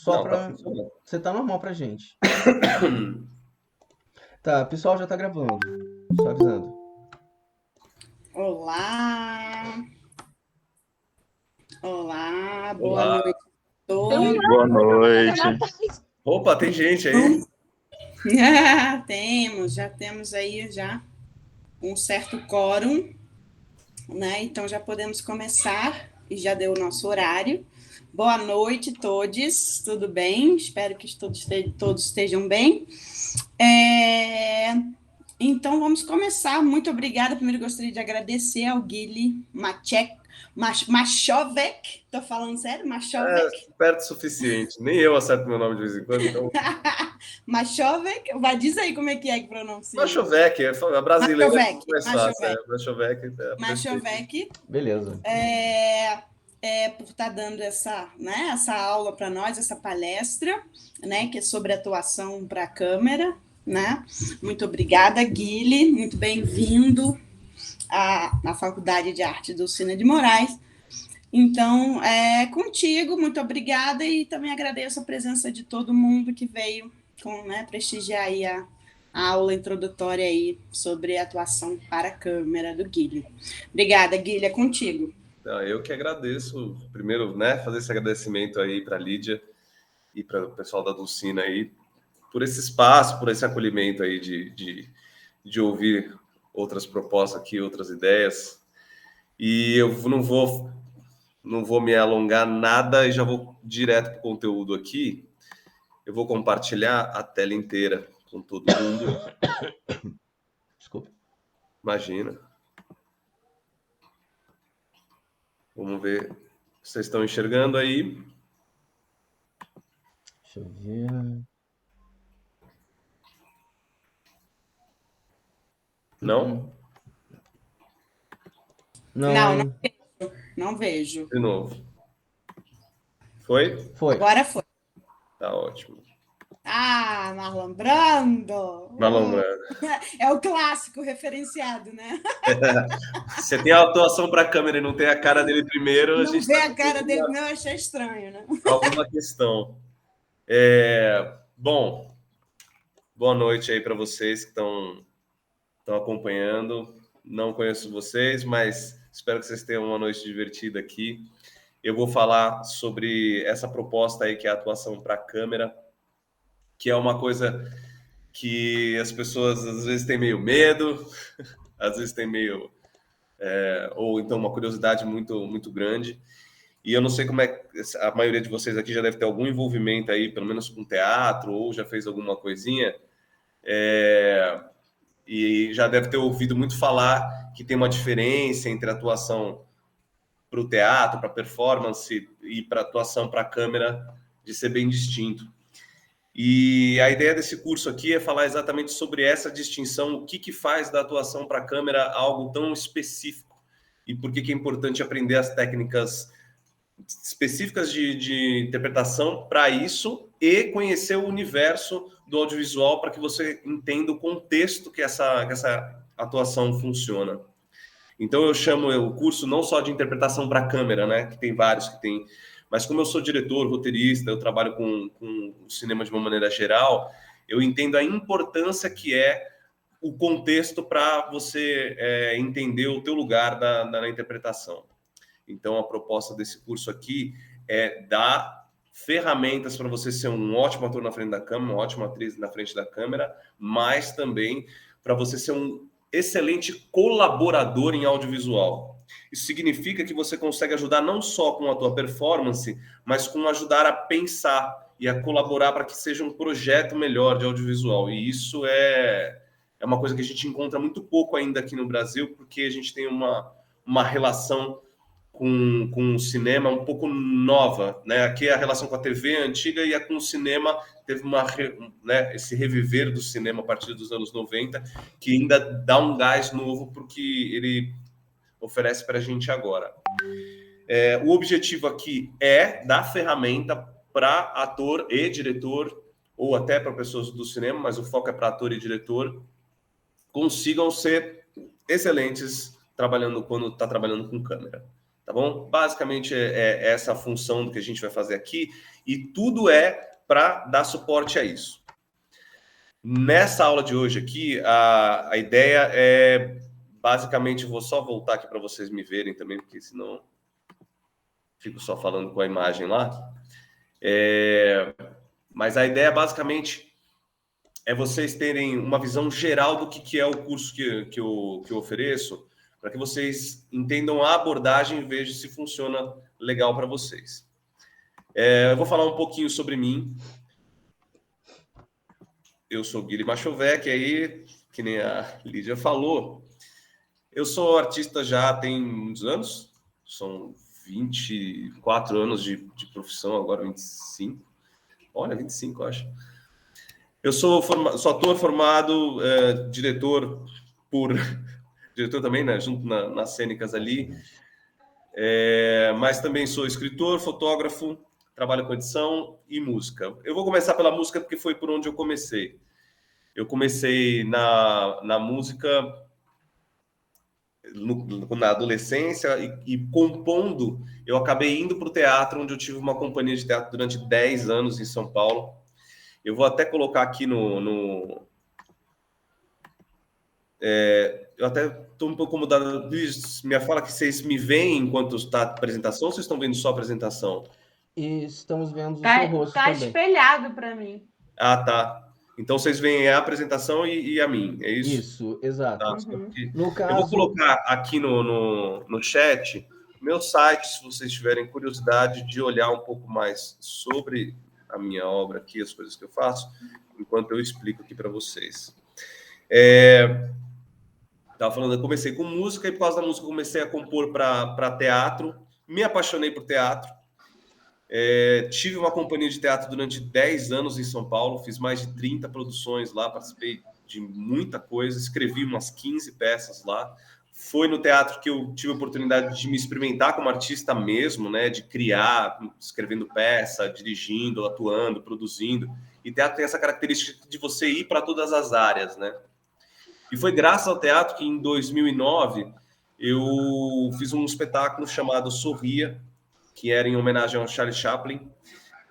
Só Não, tá pra... funcionando. Você tá normal pra gente. Tá, pessoal já tá gravando. Só avisando. Olá, olá, boa Olá. noite a todos. Boa noite. Opa, tem gente aí. Já temos aí já um certo quórum, né? Então já podemos começar e já deu o nosso horário. Boa noite a todos, tudo bem? Espero que todos estejam bem. Então, vamos começar. Muito obrigada. Primeiro, gostaria de agradecer ao Guilherme Machovek. Estou falando sério? Machovek? Perto o suficiente. Nem eu acerto meu nome de vez em quando, então. Machovek? Diz aí como é que pronuncia. Machovek, é brasileiro. Machovek. Mais fácil. Machovek. Machovek. Beleza. Por estar dando essa aula para nós, essa palestra, né, que é sobre atuação para a câmera, né? Muito obrigada, Guilherme, muito bem-vindo à Faculdade de Arte do Cine de Moraes. Então, contigo, muito obrigada, e também agradeço a presença de todo mundo que veio prestigiar aí a aula introdutória aí sobre atuação para a câmera do Guilherme. Obrigada, Guilherme, é contigo. Eu que agradeço, primeiro, né, fazer esse agradecimento aí para a Lídia e para o pessoal da Dulcina aí, por esse espaço, por esse acolhimento aí de ouvir outras propostas aqui, outras ideias. E eu não vou me alongar nada e já vou direto para o conteúdo aqui. Eu vou compartilhar a tela inteira com todo mundo. Desculpa. Imagina. Vamos ver. Vocês estão enxergando aí? Deixa eu ver. Não? Não vejo. De novo. Foi? Foi. Agora foi. Tá ótimo. Marlon Brando! Marlon Brando. É o clássico referenciado, né? Você tem a atuação para a câmera e não tem a cara dele primeiro, não vê a cara dele, não, eu achei estranho, né? Alguma questão. Bom, boa noite aí para vocês que estão acompanhando. Não conheço vocês, mas espero que vocês tenham uma noite divertida aqui. Eu vou falar sobre essa proposta aí, que é a atuação para a câmera, que é uma coisa que as pessoas às vezes têm meio medo, às vezes tem meio... ou então uma curiosidade muito, muito grande. E eu não sei como é... A maioria de vocês aqui já deve ter algum envolvimento aí, pelo menos com teatro, ou já fez alguma coisinha. E já deve ter ouvido muito falar que tem uma diferença entre a atuação para o teatro, para performance e para atuação para a câmera, de ser bem distinto. E a ideia desse curso aqui é falar exatamente sobre essa distinção, o que faz da atuação para a câmera algo tão específico e por que é importante aprender as técnicas específicas de interpretação para isso e conhecer o universo do audiovisual para que você entenda o contexto que essa atuação funciona. Então eu chamo o curso não só de interpretação para câmera, né, que tem vários que tem, mas como eu sou diretor, roteirista, eu trabalho com o cinema de uma maneira geral, eu entendo a importância que é o contexto para você entender o teu lugar na interpretação. Então, a proposta desse curso aqui é dar ferramentas para você ser um ótimo ator na frente da câmera, uma ótima atriz na frente da câmera, mas também para você ser um excelente colaborador em audiovisual. Isso significa que você consegue ajudar não só com a tua performance, mas com ajudar a pensar e a colaborar para que seja um projeto melhor de audiovisual. E isso é uma coisa que a gente encontra muito pouco ainda aqui no Brasil, porque a gente tem uma relação com o cinema um pouco nova, né? Aqui a relação com a TV antiga e com o cinema teve esse reviver do cinema a partir dos anos 90, que ainda dá um gás novo para o que ele oferece para a gente agora. O objetivo aqui é dar ferramenta para ator e diretor, ou até para pessoas do cinema, mas o foco é para ator e diretor, consigam ser excelentes quando está trabalhando com câmera. tá bom? Basicamente é essa a função do que a gente vai fazer aqui, e tudo é para dar suporte a isso. Nessa aula de hoje aqui, a ideia é, basicamente, vou só voltar aqui para vocês me verem também, porque senão fico só falando com a imagem lá. Mas a ideia, basicamente, é vocês terem uma visão geral do que é o curso que eu ofereço, para que vocês entendam a abordagem e vejam se funciona legal para vocês. Eu vou falar um pouquinho sobre mim. Eu sou Guilherme Machovec, aí, que nem a Lídia falou, eu sou artista já tem muitos anos, são 24 anos de profissão, agora 25. Olha, 25, eu acho. Eu sou ator formado, diretor diretor também, né, junto nas cênicas ali, mas também sou escritor, fotógrafo, trabalho com edição e música. Eu vou começar pela música porque foi por onde eu comecei. Eu comecei na música na adolescência e compondo, eu acabei indo para o teatro, onde eu tive uma companhia de teatro durante 10 anos em São Paulo. Eu vou até colocar aqui eu até estou um pouco incomodado. Me fala que vocês me veem enquanto está a apresentação ou vocês estão vendo só a apresentação? E estamos vendo o seu rosto Tá também. espelhado para mim. Ah, tá. Então vocês veem a apresentação e a mim, é isso? Isso, exato. Tá. Uhum. No caso... Eu vou colocar aqui no chat meu site, se vocês tiverem curiosidade de olhar um pouco mais sobre a minha obra aqui, as coisas que eu faço, enquanto eu explico aqui para vocês. Estava falando, eu comecei com música e por causa da música eu comecei a compor para teatro, me apaixonei por teatro, tive uma companhia de teatro durante 10 anos em São Paulo, fiz mais de 30 produções lá, participei de muita coisa, escrevi umas 15 peças lá. Foi no teatro que eu tive a oportunidade de me experimentar como artista mesmo, né, de criar, escrevendo peça, dirigindo, atuando, produzindo. E teatro tem essa característica de você ir para todas as áreas, né? E foi graças ao teatro que em 2009 eu fiz um espetáculo chamado Sorria, que era em homenagem ao Charlie Chaplin.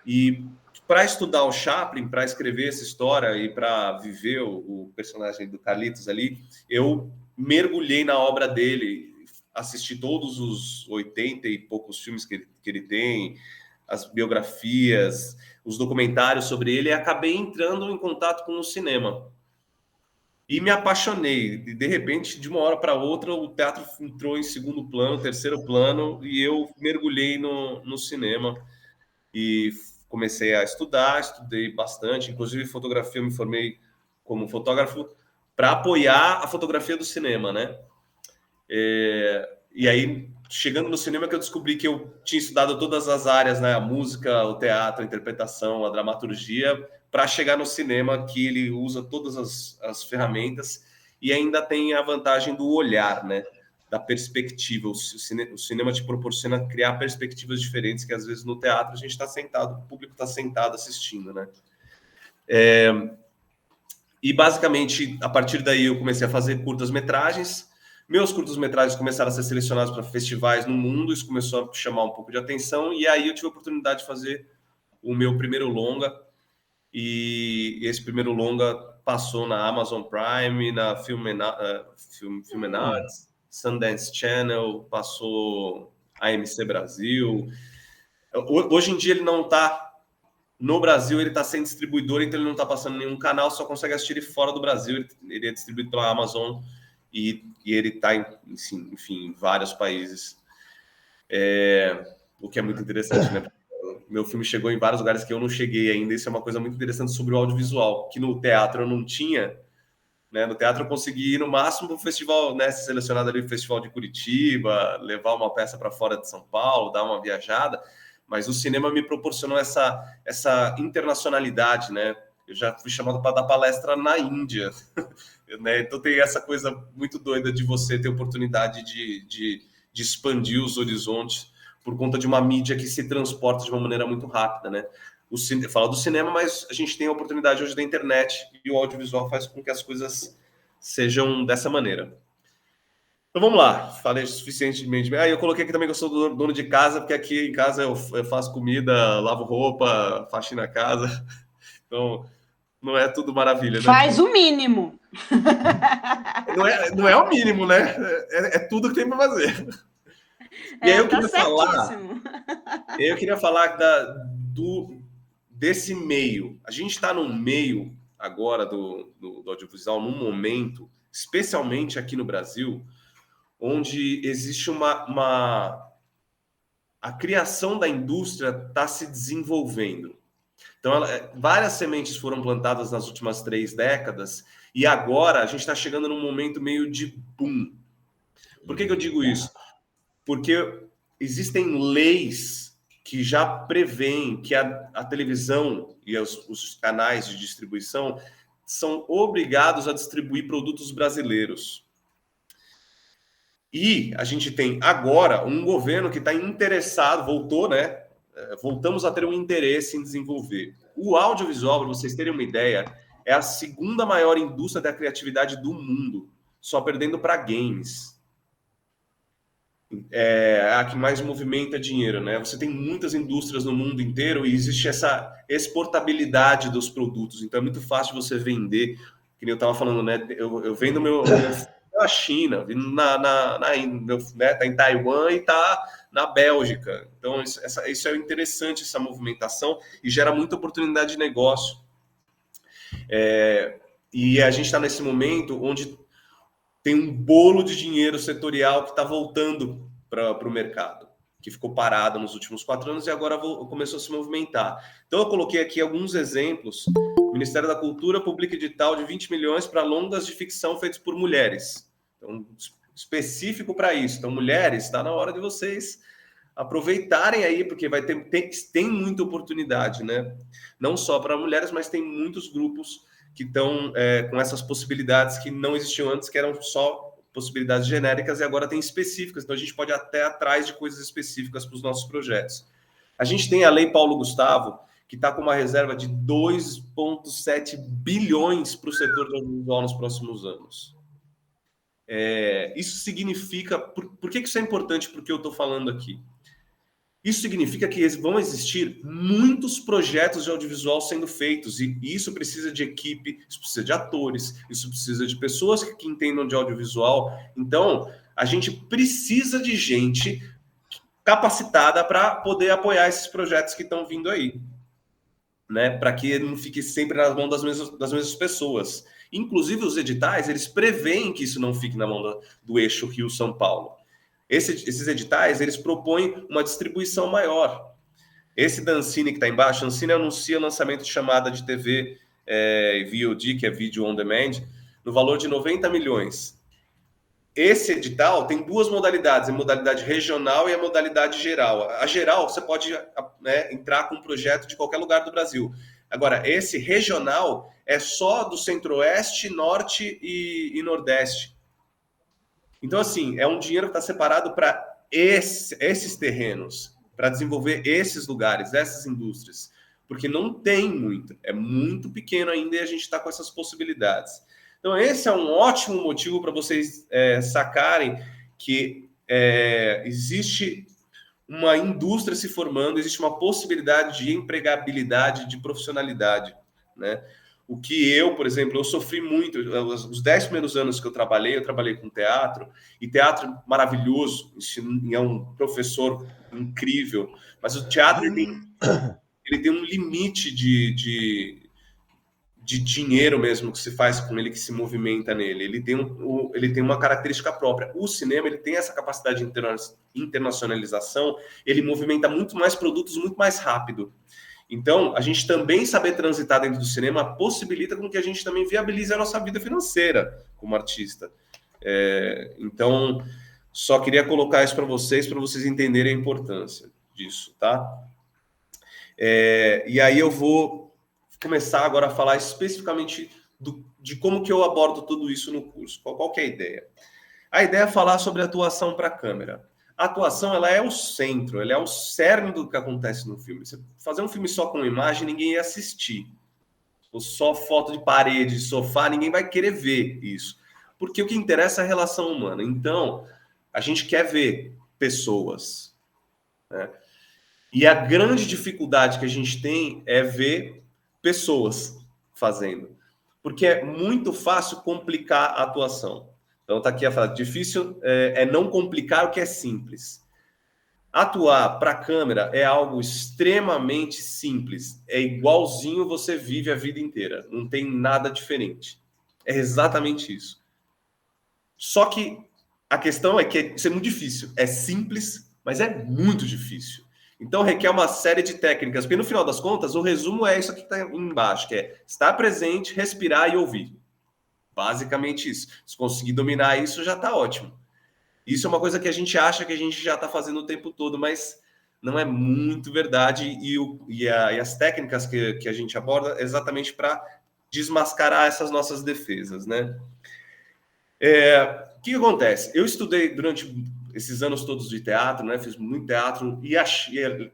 E para estudar o Chaplin, para escrever essa história e para viver o personagem do Carlitos ali, eu mergulhei na obra dele, assisti todos os 80 e poucos filmes que ele tem, as biografias, os documentários sobre ele, e acabei entrando em contato com o cinema. E me apaixonei. De repente, de uma hora para outra, o teatro entrou em segundo plano, terceiro plano, e eu mergulhei no cinema. E comecei a estudei bastante. Inclusive, fotografia, eu me formei como fotógrafo para apoiar a fotografia do cinema, né? E aí, chegando no cinema, que eu descobri que eu tinha estudado todas as áreas, né? A música, o teatro, a interpretação, a dramaturgia, para chegar no cinema, que ele usa todas as ferramentas e ainda tem a vantagem do olhar, né? Da perspectiva. O cinema te proporciona criar perspectivas diferentes, que às vezes no teatro a gente está sentado, o público está sentado assistindo, né? E basicamente, a partir daí eu comecei a fazer curtas-metragens. Meus curtas-metragens começaram a ser selecionados para festivais no mundo, isso começou a chamar um pouco de atenção, e aí eu tive a oportunidade de fazer o meu primeiro longa, e esse primeiro longa passou na Amazon Prime, na Film and Arts, Sundance Channel, passou AMC Brasil. Hoje em dia ele não está no Brasil, ele está sem distribuidor, então ele não está passando em nenhum canal, só consegue assistir ele fora do Brasil. Ele é distribuído pela Amazon e ele está enfim, em vários países. O que é muito interessante, né? Meu filme chegou em vários lugares que eu não cheguei ainda. Isso é uma coisa muito interessante sobre o audiovisual, que no teatro eu não tinha. Né? No teatro eu consegui ir no máximo para o festival, né? Ser selecionado ali para o Festival de Curitiba, levar uma peça para fora de São Paulo, dar uma viajada. Mas o cinema me proporcionou essa internacionalidade, né? Eu já fui chamado para dar palestra na Índia, né? Então tem essa coisa muito doida de você ter oportunidade de expandir os horizontes por conta de uma mídia que se transporta de uma maneira muito rápida, né? Fala do cinema, mas a gente tem a oportunidade hoje da internet e o audiovisual faz com que as coisas sejam dessa maneira. Então vamos lá, falei suficientemente. Eu coloquei aqui também que eu sou dono de casa, porque aqui em casa eu faço comida, lavo roupa, faxina a casa. Então não é tudo maravilha, né? Faz o mínimo. Não é o mínimo, né? É tudo que tem para fazer. E aí eu queria falar desse meio. A gente está num meio agora do audiovisual, num momento, especialmente aqui no Brasil, onde existe a criação da indústria está se desenvolvendo. Então, várias sementes foram plantadas nas últimas 3 décadas e agora a gente está chegando num momento meio de boom. Por que eu digo isso? Porque existem leis que já prevêem que a televisão e os canais de distribuição são obrigados a distribuir produtos brasileiros. E a gente tem agora um governo que está interessado, voltamos a ter um interesse em desenvolver. O audiovisual, para vocês terem uma ideia, é a segunda maior indústria da criatividade do mundo, só perdendo para games. É a que mais movimenta dinheiro, né? Você tem muitas indústrias no mundo inteiro e existe essa exportabilidade dos produtos. Então é muito fácil você vender, que nem eu estava falando, né? Eu vendo na China, tá em Taiwan e tá na Bélgica. Então isso é interessante, essa movimentação, e gera muita oportunidade de negócio. E a gente está nesse momento onde tem um bolo de dinheiro setorial que está voltando para o mercado, que ficou parado nos últimos 4 anos e agora começou a se movimentar. Então eu coloquei aqui alguns exemplos. O Ministério da Cultura publica edital de 20 milhões para longas de ficção feitos por mulheres. Então, específico para isso. Então, mulheres, está na hora de vocês aproveitarem aí, porque tem muita oportunidade, né? Não só para mulheres, mas tem muitos grupos que estão com essas possibilidades que não existiam antes, que eram só possibilidades genéricas, e agora tem específicas. Então, a gente pode ir até atrás de coisas específicas para os nossos projetos. A gente tem a Lei Paulo Gustavo, que está com uma reserva de 2,7 bilhões para o setor do audiovisual nos próximos anos. Isso significa... Por que isso é importante? Porque eu estou falando aqui. Isso significa que vão existir muitos projetos de audiovisual sendo feitos, e isso precisa de equipe, isso precisa de atores, isso precisa de pessoas que entendam de audiovisual. Então, a gente precisa de gente capacitada para poder apoiar esses projetos que estão vindo aí, né? Para que não fique sempre nas mãos das mesmas pessoas. Inclusive, os editais, eles preveem que isso não fique na mão do eixo Rio-São Paulo. Esses editais, eles propõem uma distribuição maior. Esse da Ancine que está embaixo, a Ancine anuncia o lançamento de chamada de TV VOD, que é Video On Demand, no valor de 90 milhões. Esse edital tem 2 modalidades, a modalidade regional e a modalidade geral. A geral, você pode entrar com um projeto de qualquer lugar do Brasil. Agora, esse regional é só do Centro-Oeste, Norte e Nordeste. Então, assim, é um dinheiro que está separado para esses terrenos, para desenvolver esses lugares, essas indústrias. Porque não tem muito, é muito pequeno ainda e a gente está com essas possibilidades. Então, esse é um ótimo motivo para vocês sacarem que existe uma indústria se formando, existe uma possibilidade de empregabilidade, de profissionalidade, né? O que eu, por exemplo, eu sofri muito. Os 10 primeiros anos que eu trabalhei com teatro, e teatro maravilhoso, é um professor incrível, mas o teatro ele tem um limite de dinheiro mesmo que se faz com ele, que se movimenta nele. Ele tem uma característica própria. O cinema, ele tem essa capacidade de internacionalização, ele movimenta muito mais produtos muito mais rápido. Então, a gente também saber transitar dentro do cinema possibilita com que a gente também viabilize a nossa vida financeira como artista. Então, só queria colocar isso para vocês entenderem a importância disso, tá? E aí eu vou começar agora a falar especificamente de como que eu abordo tudo isso no curso. Qual que é a ideia? A ideia é falar sobre atuação para a câmera. A atuação, ela é o centro, ela é o cerne do que acontece no filme. Você fazer um filme só com imagem, ninguém ia assistir. Ou só foto de parede, de sofá, ninguém vai querer ver isso. porque o que interessa é a relação humana. Então, a gente quer ver pessoas, né? E a grande dificuldade que a gente tem é ver pessoas fazendo, porque é muito fácil complicar a atuação. Então, está aqui a frase: difícil é não complicar o que é simples. Atuar para a câmera é algo extremamente simples. É igualzinho você vive a vida inteira. Não tem nada diferente. É exatamente isso. Só que a questão é que isso é muito difícil. É simples, mas é muito difícil. Então requer uma série de técnicas. Porque no final das contas, o resumo é isso aqui que está embaixo, que é estar presente, respirar e ouvir. Basicamente isso. Se conseguir dominar isso, já está ótimo. Isso é uma coisa que a gente acha que a gente já está fazendo o tempo todo, mas não é muito verdade. E as técnicas que a gente aborda é exatamente para desmascarar essas nossas defesas, né? O que acontece? Eu estudei durante esses anos todos de teatro, né? Fiz muito teatro e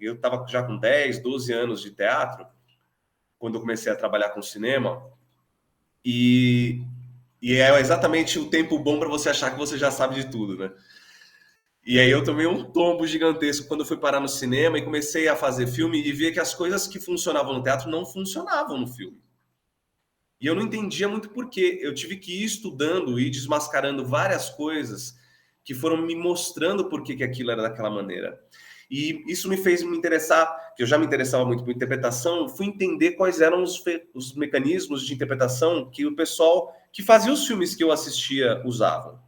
eu estava já com 10, 12 anos de teatro quando eu comecei a trabalhar com cinema. E é exatamente o tempo bom para você achar que você já sabe de tudo, né? E aí eu tomei um tombo gigantesco quando eu fui parar no cinema e comecei a fazer filme e ver que as coisas que funcionavam no teatro não funcionavam no filme. E eu não entendia muito por quê. Eu tive que ir estudando e desmascarando várias coisas que foram me mostrando por que aquilo era daquela maneira. E isso me fez me interessar, que eu já me interessava muito por interpretação, fui entender quais eram os mecanismos de interpretação que o pessoal que fazia os filmes que eu assistia usavam.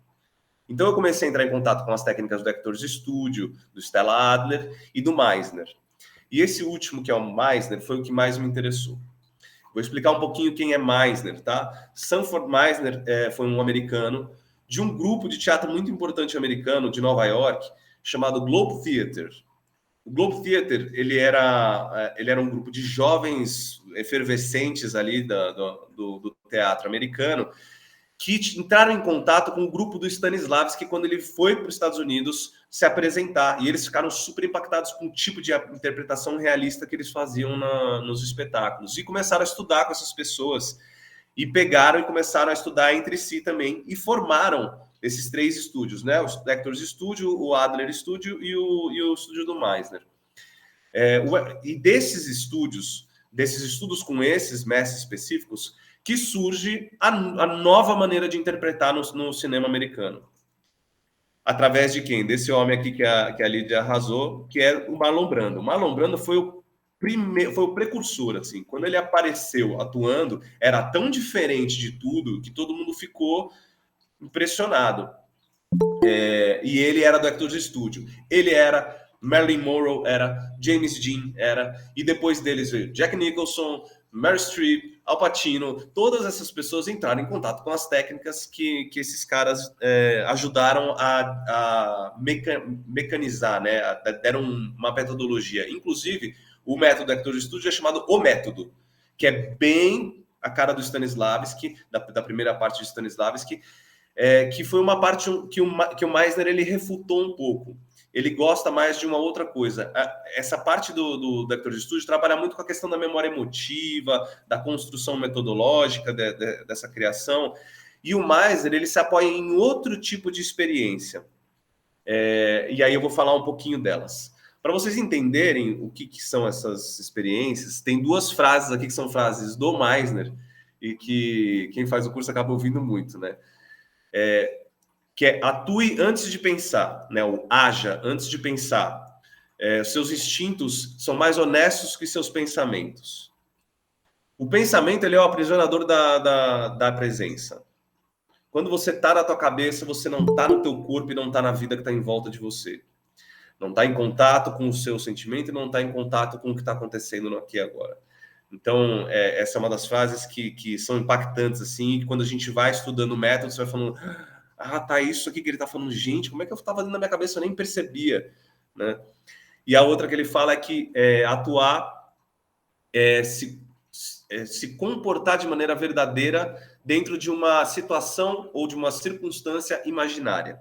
Então eu comecei a entrar em contato com as técnicas do Actors Studio, do Stella Adler e do Meisner. E esse último, que é o Meisner, foi o que mais me interessou. Vou explicar um pouquinho quem é Meisner, tá? Sanford Meisner foi um americano de um grupo de teatro muito importante americano de Nova York, chamado Globe Theatre. O Globe Theatre, ele era um grupo de jovens efervescentes ali do teatro americano, que entraram em contato com o grupo do Stanislavski quando ele foi para os Estados Unidos se apresentar. E eles ficaram super impactados com o tipo de interpretação realista que eles faziam nos espetáculos. E começaram a estudar com essas pessoas. E pegaram e começaram a estudar entre si também. E formaram esses 3 estúdios, né? O Actors Studio, o Adler Studio e o estúdio do Meisner. E desses estudos com esses mestres específicos, que surge a nova maneira de interpretar no cinema americano. Através de quem? Desse homem aqui que a Lídia arrasou, que é o Marlon Brando. O Marlon Brando foi o precursor, assim. Quando ele apareceu atuando, era tão diferente de tudo que todo mundo ficou impressionado. E ele era do Actors Studio. Ele era, Marilyn Monroe era, James Dean era, e depois deles veio Jack Nicholson, Meryl Streep, Al Pacino. Todas essas pessoas entraram em contato com as técnicas que esses caras ajudaram a mecanizar, né? Deram uma metodologia. Inclusive, o método do Actors Studio é chamado O Método, que é bem a cara do Stanislavski, da primeira parte de Stanislavski, que foi uma parte que o Meisner ele refutou um pouco. Ele gosta mais de uma outra coisa. Essa parte do Actors Studio trabalha muito com a questão da memória emotiva, da construção metodológica dessa criação. E o Meisner ele se apoia em outro tipo de experiência. E aí eu vou falar um pouquinho delas. Para vocês entenderem o que são essas experiências, tem 2 frases aqui que são frases do Meisner e que quem faz o curso acaba ouvindo muito, né? Que é atue antes de pensar, né? O haja antes de pensar. Seus instintos são mais honestos que seus pensamentos. O pensamento ele é o aprisionador da presença. Quando você está na tua cabeça, você não está no teu corpo e não está na vida que está em volta de você. Não está em contato com o seu sentimento e não está em contato com o que está acontecendo no aqui e agora. Então, essa é uma das frases que são impactantes, assim, e quando a gente vai estudando o método, você vai falando, tá isso aqui que ele está falando, gente, como é que eu estava dentro da minha cabeça, eu nem percebia, né? E a outra que ele fala é que atuar se comportar de maneira verdadeira dentro de uma situação ou de uma circunstância imaginária,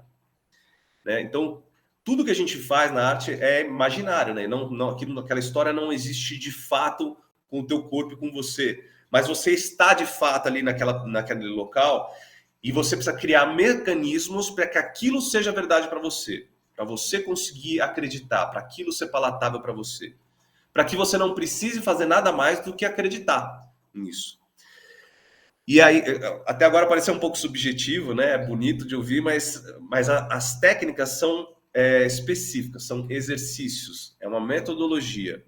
né? Então, tudo que a gente faz na arte é imaginário, né? Aquela história não existe de fato com o teu corpo e com você, mas você está de fato ali naquele local E você precisa criar mecanismos para que aquilo seja verdade para você conseguir acreditar, para aquilo ser palatável para você, para que você não precise fazer nada mais do que acreditar nisso. E aí, até agora pareceu um pouco subjetivo, né? É bonito de ouvir, mas as técnicas são específicas, são exercícios, é uma metodologia.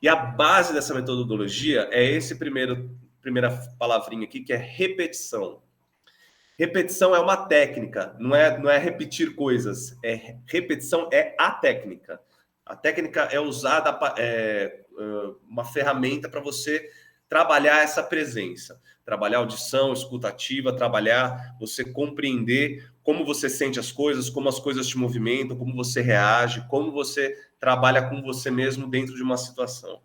E a base dessa metodologia é esse primeira palavrinha aqui, que é repetição. Repetição é uma técnica, não é repetir coisas. Repetição é a técnica. A técnica é usada, uma ferramenta para você trabalhar essa presença. Trabalhar audição, escuta ativa, trabalhar você compreender como você sente as coisas, como as coisas te movimentam, como você reage, como você trabalha com você mesmo dentro de uma situação.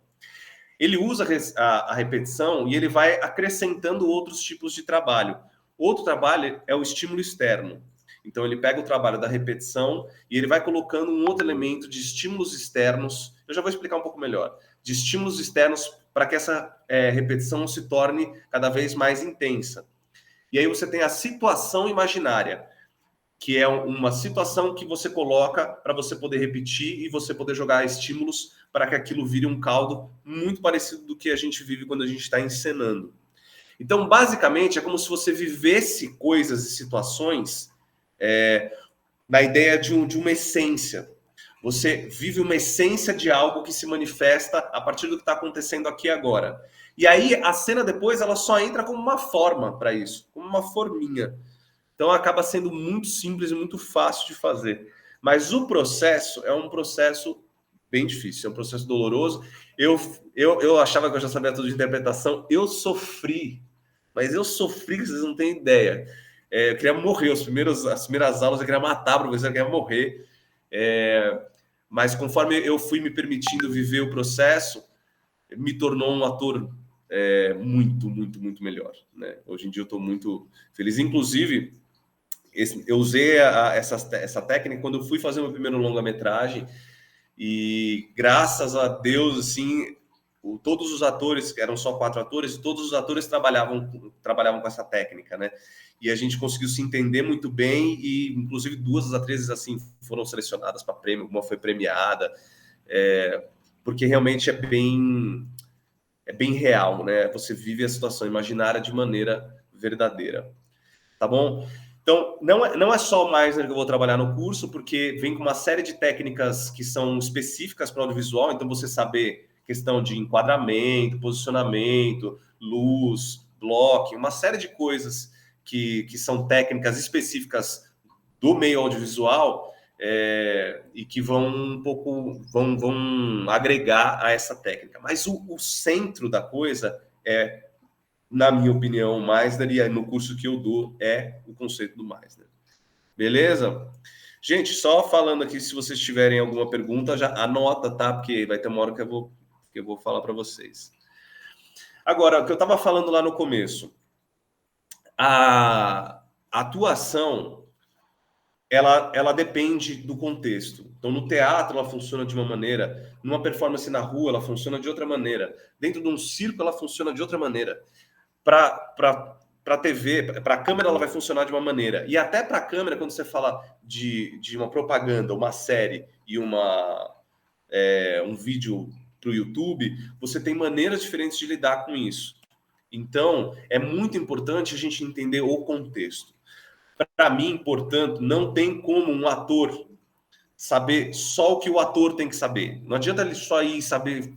Ele usa a repetição e ele vai acrescentando outros tipos de trabalho. Outro trabalho é o estímulo externo. Então, ele pega o trabalho da repetição e ele vai colocando um outro elemento de estímulos externos. Eu já vou explicar um pouco melhor. De estímulos externos para que essa repetição se torne cada vez mais intensa. E aí você tem a situação imaginária, que é uma situação que você coloca para você poder repetir e você poder jogar estímulos para que aquilo vire um caldo muito parecido do que a gente vive quando a gente está encenando. Então, basicamente, é como se você vivesse coisas e situações na ideia de uma essência. Você vive uma essência de algo que se manifesta a partir do que está acontecendo aqui agora. E aí, a cena depois, ela só entra como uma forma para isso, como uma forminha. Então, acaba sendo muito simples e muito fácil de fazer. Mas o processo é um processo bem difícil, é um processo doloroso. Eu achava que eu já sabia tudo de interpretação. Eu sofri, mas eu sofri que vocês não têm ideia. Eu queria morrer. As primeiras aulas eu queria matar o professor, eu queria morrer. Mas conforme eu fui me permitindo viver o processo, me tornou um ator muito, muito, muito melhor, né? Hoje em dia eu estou muito feliz. Inclusive, eu usei essa técnica quando eu fui fazer o meu primeiro longa-metragem e, graças a Deus, assim, todos os atores, eram só 4 atores, e todos os atores trabalhavam com essa técnica, né? E a gente conseguiu se entender muito bem e, inclusive, 2 das atrizes, assim, foram selecionadas para prêmio, uma foi premiada, porque realmente é bem real, né? Você vive a situação imaginária de maneira verdadeira, tá bom? Então, não é só o Meisner que eu vou trabalhar no curso, porque vem com uma série de técnicas que são específicas para o audiovisual, então você saber questão de enquadramento, posicionamento, luz, blocking, uma série de coisas que são técnicas específicas do meio audiovisual e que vão agregar a essa técnica. Mas o centro da coisa é, na minha opinião, o Meisner, e no curso que eu dou é o conceito do Meisner. Beleza? Gente, só falando aqui, se vocês tiverem alguma pergunta, já anota, tá? Porque vai ter uma hora que eu vou falar para vocês. Agora, o que eu estava falando lá no começo, a atuação, ela depende do contexto. Então, no teatro, ela funciona de uma maneira, numa performance na rua, ela funciona de outra maneira, dentro de um circo, ela funciona de outra maneira. Para a TV, para a câmera, ela vai funcionar de uma maneira. E até para a câmera, quando você fala de uma propaganda, uma série e um vídeo para o YouTube, você tem maneiras diferentes de lidar com isso. Então, é muito importante a gente entender o contexto. Para mim, portanto, não tem como um ator saber só o que o ator tem que saber. Não adianta ele só ir saber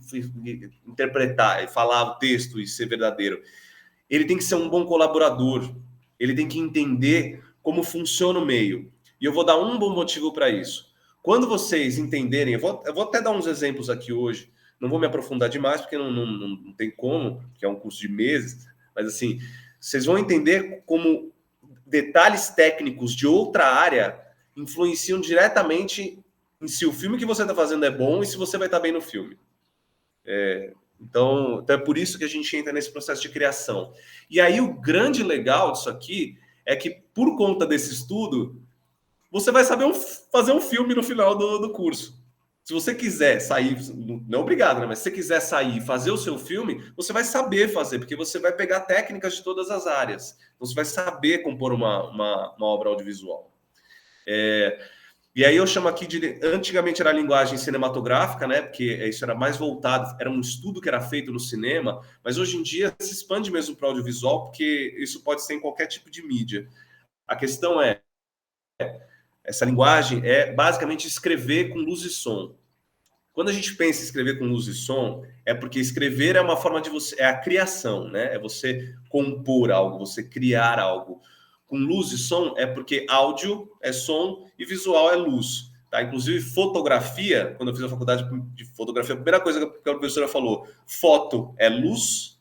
interpretar e falar o texto e ser verdadeiro. Ele tem que ser um bom colaborador, ele tem que entender como funciona o meio. E eu vou dar um bom motivo para isso. Quando vocês entenderem, eu vou até dar uns exemplos aqui hoje, não vou me aprofundar demais, porque não tem como, que é um curso de meses, mas assim, vocês vão entender como detalhes técnicos de outra área influenciam diretamente em se o filme que você está fazendo é bom e se você vai estar bem no filme. Então é por isso que a gente entra nesse processo de criação. E aí o grande legal disso aqui é que, por conta desse estudo, você vai saber fazer um filme no final do curso. Se você quiser sair, não é obrigado, né? Mas se você quiser sair e fazer o seu filme, você vai saber fazer, porque você vai pegar técnicas de todas as áreas. Então, você vai saber compor uma obra audiovisual. E aí eu chamo aqui de... Antigamente era a linguagem cinematográfica, né? Porque isso era mais voltado, era um estudo que era feito no cinema, mas hoje em dia se expande mesmo para o audiovisual, porque isso pode ser em qualquer tipo de mídia. A questão é, essa linguagem é basicamente escrever com luz e som. Quando a gente pensa em escrever com luz e som, é porque escrever é uma forma de você... É a criação, né? É você compor algo, você criar algo. Com luz e som é porque áudio é som e visual é luz. Tá? Inclusive, fotografia, quando eu fiz a faculdade de fotografia, a primeira coisa que a professora falou, foto é luz,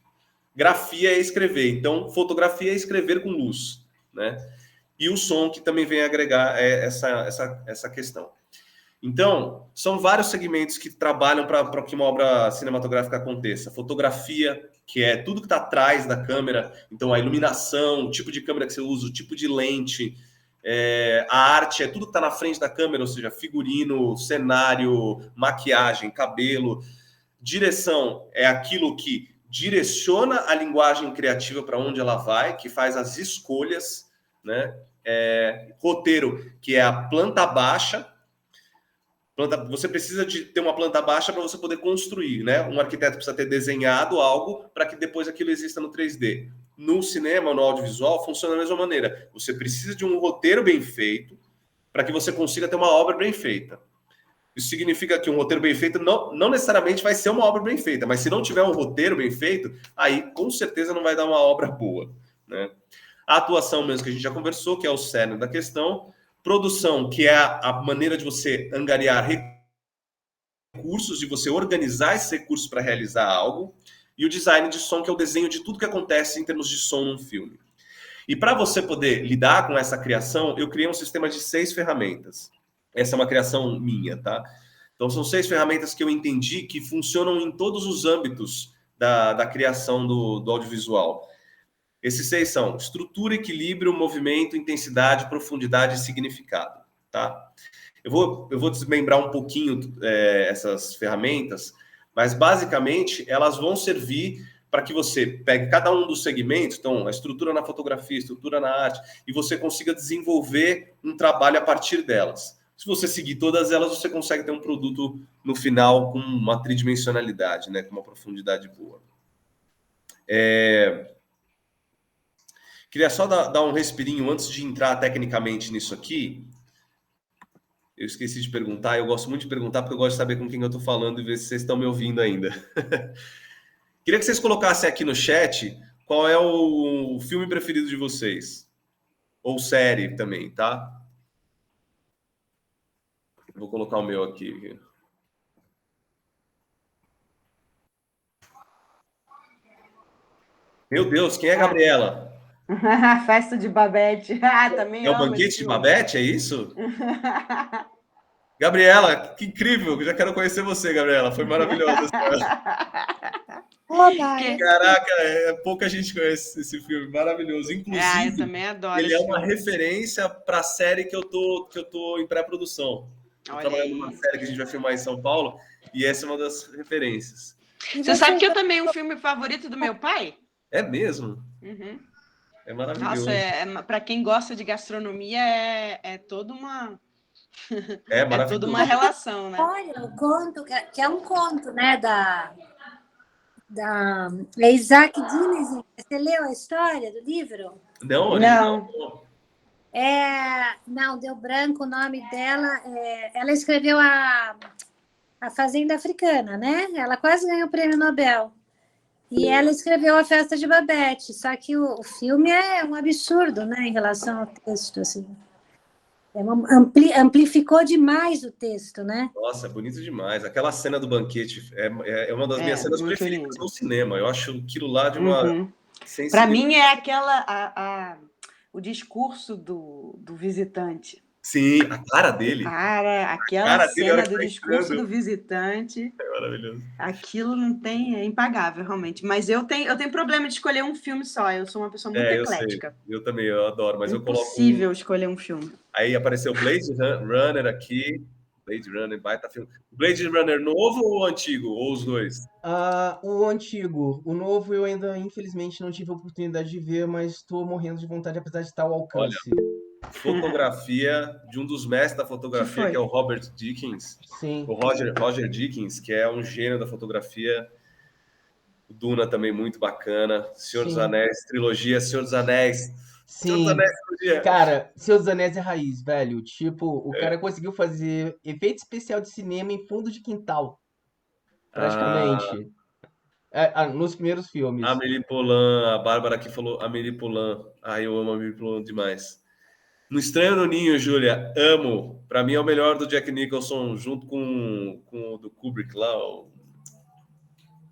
grafia é escrever. Então, fotografia é escrever com luz, né? E o som que também vem agregar essa questão. Então, são vários segmentos que trabalham para que uma obra cinematográfica aconteça. Fotografia, que é tudo que está atrás da câmera, então a iluminação, o tipo de câmera que você usa, o tipo de lente, a arte é tudo que está na frente da câmera, ou seja, figurino, cenário, maquiagem, cabelo. Direção é aquilo que direciona a linguagem criativa para onde ela vai, que faz as escolhas, né? Roteiro, que é a planta baixa. Você precisa de ter uma planta baixa para você poder construir, né? Um arquiteto precisa ter desenhado algo para que depois aquilo exista no 3D. No cinema, no audiovisual, funciona da mesma maneira. Você precisa de um roteiro bem feito para que você consiga ter uma obra bem feita. Isso significa que um roteiro bem feito não necessariamente vai ser uma obra bem feita, mas se não tiver um roteiro bem feito, aí com certeza não vai dar uma obra boa, né? A atuação mesmo que a gente já conversou, que é o cerne da questão. Produção, que é a maneira de você angariar recursos, de você organizar esses recursos para realizar algo. E o design de som, que é o desenho de tudo que acontece em termos de som num filme. E para você poder lidar com essa criação, eu criei um sistema de 6 ferramentas. Essa é uma criação minha, tá? Então, são 6 ferramentas que eu entendi que funcionam em todos os âmbitos da criação do audiovisual. Esses 6 são estrutura, equilíbrio, movimento, intensidade, profundidade e significado, tá? Eu vou desmembrar um pouquinho essas ferramentas, mas basicamente elas vão servir para que você pegue cada um dos segmentos, então a estrutura na fotografia, a estrutura na arte, e você consiga desenvolver um trabalho a partir delas. Se você seguir todas elas, você consegue ter um produto no final com uma tridimensionalidade, né? Com uma profundidade boa. Queria só dar um respirinho antes de entrar tecnicamente nisso aqui. Eu esqueci de perguntar, eu gosto muito de perguntar porque eu gosto de saber com quem eu estou falando e ver se vocês estão me ouvindo ainda. Queria que vocês colocassem aqui no chat qual é o filme preferido de vocês. Ou série também, tá? Vou colocar o meu aqui. Meu Deus, quem é a Gabriela? Festa de Babette. Também é o amo Banquete esse de filme. Babette, é isso? Gabriela, que incrível! Já quero conhecer você, Gabriela. Foi maravilhoso. Caraca, pouca gente conhece esse filme. Maravilhoso. Inclusive, eu também adoro ele esse é uma filme. referência para a série que eu tô em pré-produção. Estou trabalhando numa série que a gente vai filmar em São Paulo e essa é uma das referências. Você sabe que eu também um filme favorito do meu pai? É mesmo? Uhum. É maravilhoso. Nossa, para quem gosta de gastronomia é toda uma... É toda uma relação, né? Olha, o conto, que é um conto, né, é Isaac Dinesen. Você leu a história do livro? Não. Não, deu branco o nome dela. Ela escreveu a Fazenda Africana, né? Ela quase ganhou o prêmio Nobel. E ela escreveu A Festa de Babette. Só que o filme é um absurdo, né, em relação ao texto, assim. Amplificou demais o texto, né? Nossa, é bonito demais. Aquela cena do banquete é uma das minhas cenas preferidas no cinema. Eu acho aquilo lá de uma... Para mim é aquela... o discurso do visitante. Sim, a cara dele. Aquela cena do discurso do visitante. É maravilhoso. Aquilo não tem, é impagável, realmente. Mas eu tenho problema de escolher um filme só. Eu sou uma pessoa muito eclética. Eu também, eu adoro. Mas impossível escolher um filme. Aí apareceu Blade Runner aqui. Blade Runner, baita filme. Blade Runner novo ou antigo? Ou os dois? O antigo. O novo eu ainda, infelizmente, não tive a oportunidade de ver, mas estou morrendo de vontade, apesar de estar ao alcance. Fotografia de um dos mestres da fotografia, que é o Robert Dickens. Sim. O Roger Dickens, que é um gênio da fotografia. O Duna também muito bacana. Senhor dos Anéis, trilogia Senhor dos Anéis. Sim. Senhor dos Anéis, trilogia. Cara, Senhor dos Anéis é raiz, velho. Tipo, o cara conseguiu fazer efeito especial de cinema em fundo de quintal. Praticamente. Nos primeiros filmes. Amélie Poulain, a Bárbara aqui falou Amélie Poulain. Ai, eu amo a Amélie Poulain demais. No Estranho no Ninho, Júlia, amo. Pra mim é o melhor do Jack Nicholson, junto com o do Kubrick lá. Como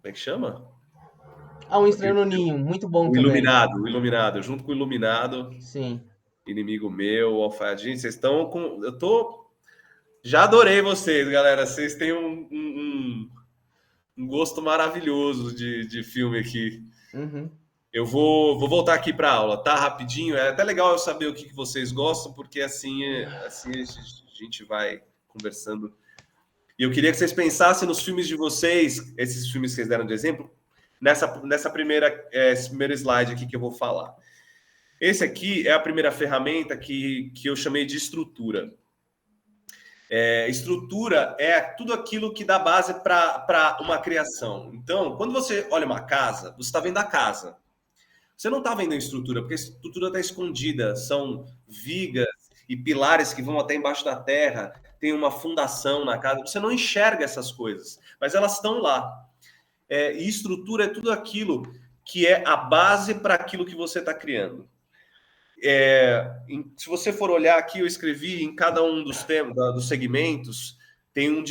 é que chama? Um Estranho no Ninho, muito bom também. O Iluminado, junto com o Iluminado. Sim. Inimigo Meu, Alfadinho, vocês estão com... Já adorei vocês, galera. Vocês têm um gosto maravilhoso de filme aqui. Uhum. Eu vou voltar aqui para a aula, tá? Rapidinho. É até legal eu saber o que vocês gostam, porque assim a gente vai conversando. E eu queria que vocês pensassem nos filmes de vocês, esses filmes que vocês deram de exemplo, esse primeiro slide aqui que eu vou falar. Esse aqui é a primeira ferramenta que eu chamei de estrutura. Estrutura é tudo aquilo que dá base para uma criação. Então, quando você olha uma casa, você está vendo a casa. Você não está vendo a estrutura, porque a estrutura está escondida. São vigas e pilares que vão até embaixo da terra. Tem uma fundação na casa. Você não enxerga essas coisas, mas elas estão lá. E estrutura é tudo aquilo que é a base para aquilo que você está criando. Se você for olhar aqui, eu escrevi em cada um dos temas, dos segmentos, tem um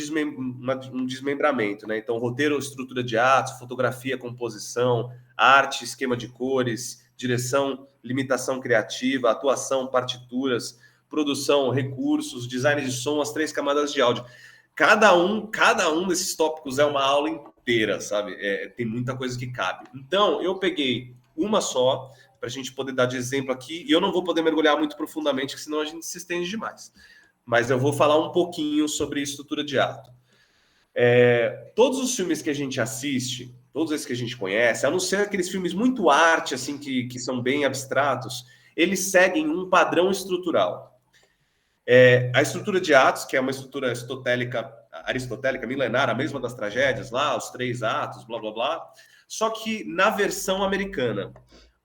desmembramento, né? Então, roteiro, estrutura de atos, fotografia, composição, arte, esquema de cores, direção, limitação criativa, atuação, partituras, produção, recursos, design de som, as 3 camadas de áudio. Cada um desses tópicos é uma aula inteira, sabe? Tem muita coisa que cabe. Então, eu peguei uma só, para a gente poder dar de exemplo aqui, e eu não vou poder mergulhar muito profundamente, porque senão a gente se estende demais. Mas eu vou falar um pouquinho sobre estrutura de ato. Todos os filmes que a gente assiste, todos esses que a gente conhece, a não ser aqueles filmes muito arte, assim, que são bem abstratos, eles seguem um padrão estrutural. A estrutura de atos, que é uma estrutura aristotélica, milenar, a mesma das tragédias, lá, os 3 atos, blá, blá, blá, só que na versão americana.